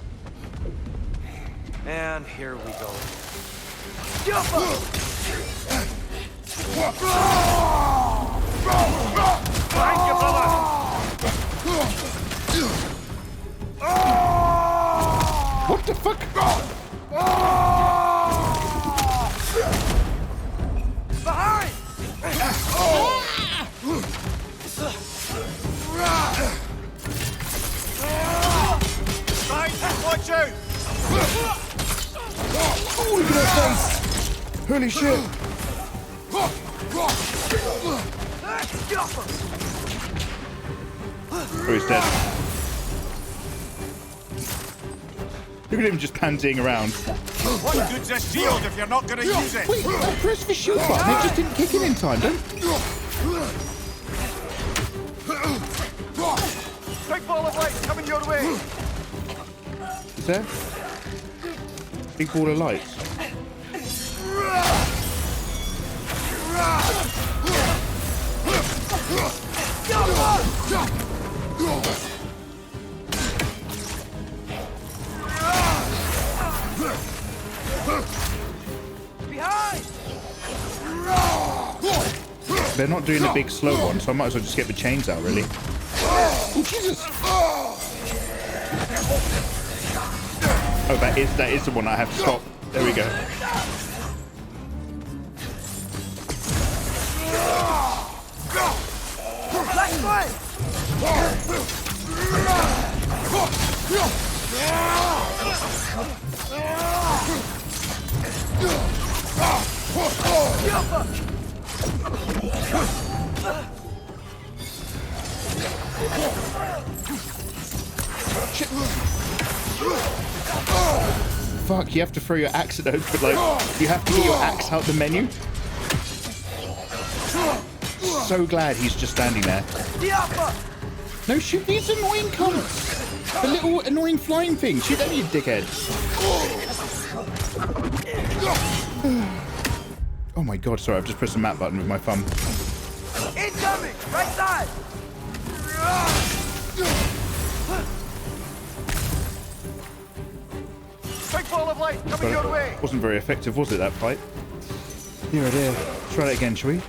And here we go. Thank you, fella! What the fuck? Behind! Watch out! Oh, look at that face! Holy shit! Oh, he's dead. Look at him just panting around. What good's a shield if you're not gonna use it? Wait, I pressed the shield button. It just didn't kick in time. Don't. Big ball of light coming your way. Is there? Big ball of lights. Behind! They're not doing the big slow one, so I might as well just get the chains out, really. Oh, Jesus! Oh, that is the one I have to stop. There we go. Last way! Fuck, you have to throw your axe at those, but like, you have to get your axe out the menu. So glad he's just standing there. No, shoot these annoying cunts! The little annoying flying thing. Shoot them, you dickhead. Oh my god, sorry, I've just pressed the map button with my thumb. Incoming! Right side! Big ball of light coming your way! Wasn't very effective, was it, that fight? Here it is. Try that again, shall we?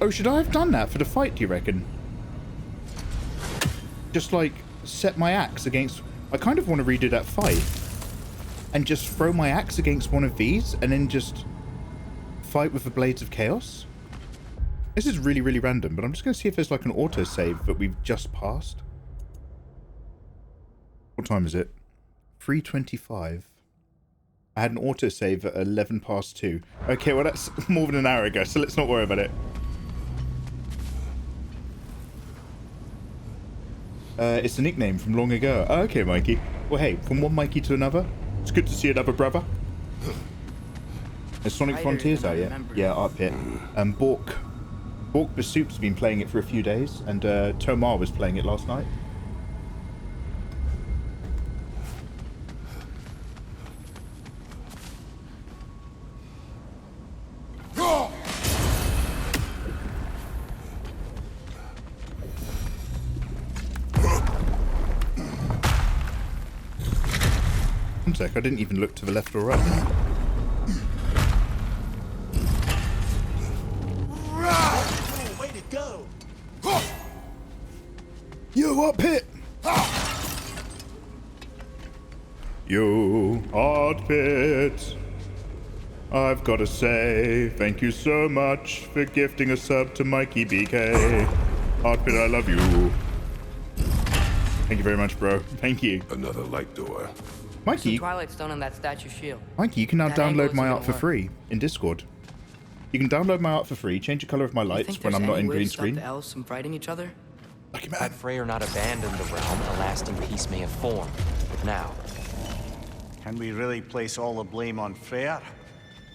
Oh, should I have done that for the fight, do you reckon? Just, like, set my axe against... I kind of want to redo that fight. And just throw my axe against one of these, and then just fight with the Blades of Chaos? This is really, really random, but I'm just going to see if there's, like, an autosave that we've just passed. What time is it? 3:25. I had an autosave at 11 past 2. Okay, well, that's more than an hour ago, so let's not worry about it. It's a nickname from long ago. Oh, okay, Mikey. Well, hey, from one Mikey to another. It's good to see another brother. Is Sonic Frontiers out yet? Yeah, up here. Bork the Soup's been playing it for a few days, and Tomar was playing it last night. One sec, I didn't even look to the left or right. Way to go! You up hit! You hard pit. I've got to say thank you so much for gifting a sub to Mikey BK. Hard pit, I love you. Thank you very much, bro. Thank you. Another light door. Some Mikey, Twilight Stone on that statue shield. Mikey, you can now That angle download my isn't art for gonna free in Discord. You can download my art for free, change the color of my You lights think when there's I'm not any in way green to stop screen. the elves from fighting each other? Had Freya not abandoned the realm, a lasting peace may have formed. But now... Can we really place all the blame on Freya?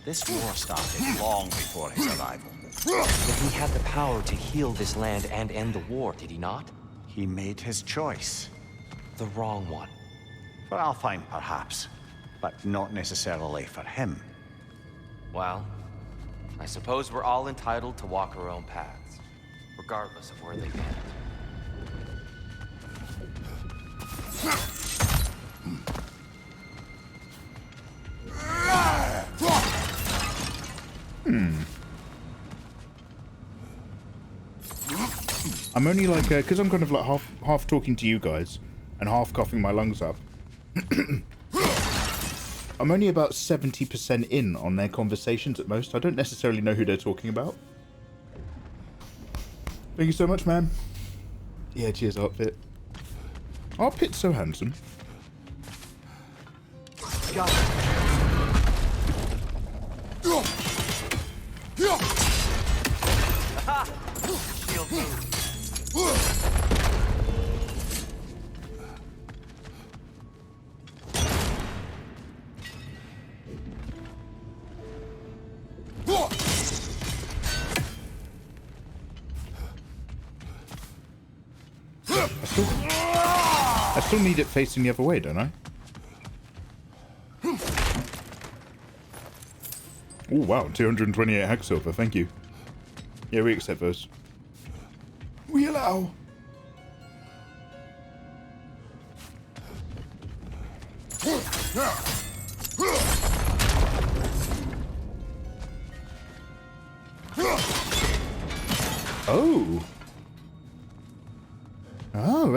This war started long before his arrival. But he had the power to heal this land and end the war, did he not? He made his choice. The wrong one. For Alfheim, perhaps. But not necessarily for him. Well, I suppose we're all entitled to walk our own paths, regardless of where they end. I'm only like, because I'm kind of like half talking to you guys and half coughing my lungs up. I'm only about 70% in on their conversations at most. I don't necessarily know who they're talking about. Thank you so much, man. Yeah, cheers, Artpit. Artpit's so handsome. Got it. Shield move. I still need it facing the other way, don't I? Oh wow, 228 hack silver, thank you. Yeah, we accept those. We allow. Oh. Oh,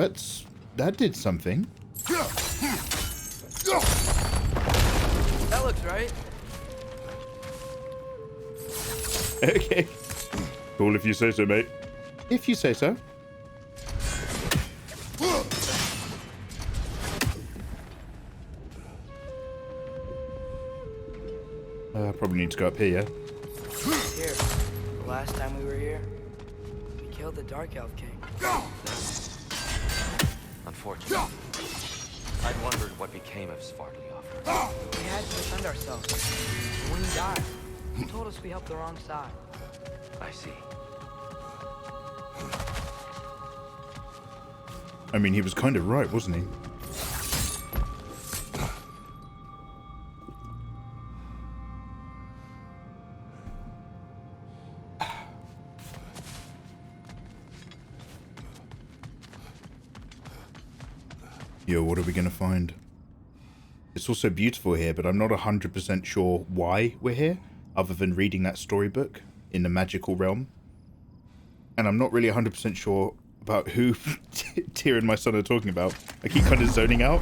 that did something. That looks right. Okay. Cool if you say so, mate. If you say so. Probably need to go up here, yeah? Here. The last time we were here, we killed the Dark Elf King. Unfortunately. I'd wondered what became of Svartalfheim. We had to defend ourselves. And when he died, he told us we helped the wrong side. I see. I mean, he was kind of right, wasn't he? Yo, what are we gonna find? It's also beautiful here, but I'm not 100% sure why we're here, other than reading that storybook in the magical realm. And I'm not really 100% sure about who Tyr and my son are talking about. I keep kind of zoning out.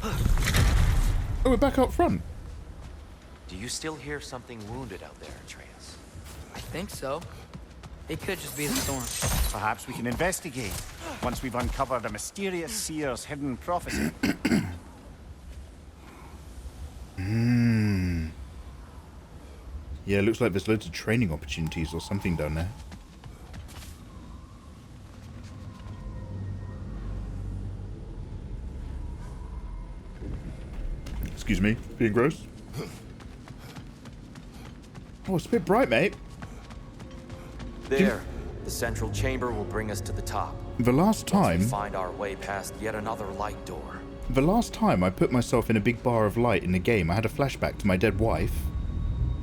Oh, we're back up front. Do you still hear something wounded out there, Atreus? I think so. It could just be the storm. Perhaps we can investigate once we've uncovered a mysterious seer's hidden prophecy. Yeah, it looks like there's loads of training opportunities or something down there. Excuse me, being gross. Oh, it's a bit bright, mate. There. The central chamber will bring us to the top. The last time... Once we find our way past yet another light door. The last time I put myself in a big bar of light in the game, I had a flashback to my dead wife.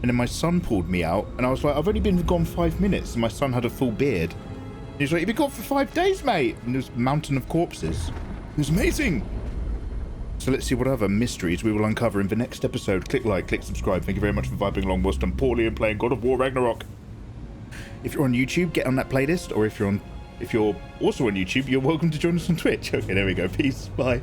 And then my son pulled me out, and I was like, I've only been gone 5 minutes, and my son had a full beard. And he was like, you've been gone for 5 days, mate! And there was a mountain of corpses. It was amazing! So let's see what other mysteries we will uncover in the next episode. Click like, click subscribe. Thank you very much for vibing along whilst I'm poorly and playing God of War Ragnarok. If you're on YouTube, get on that playlist, or if you're also on YouTube, you're welcome to join us on Twitch. Okay, there we go. Peace. Bye.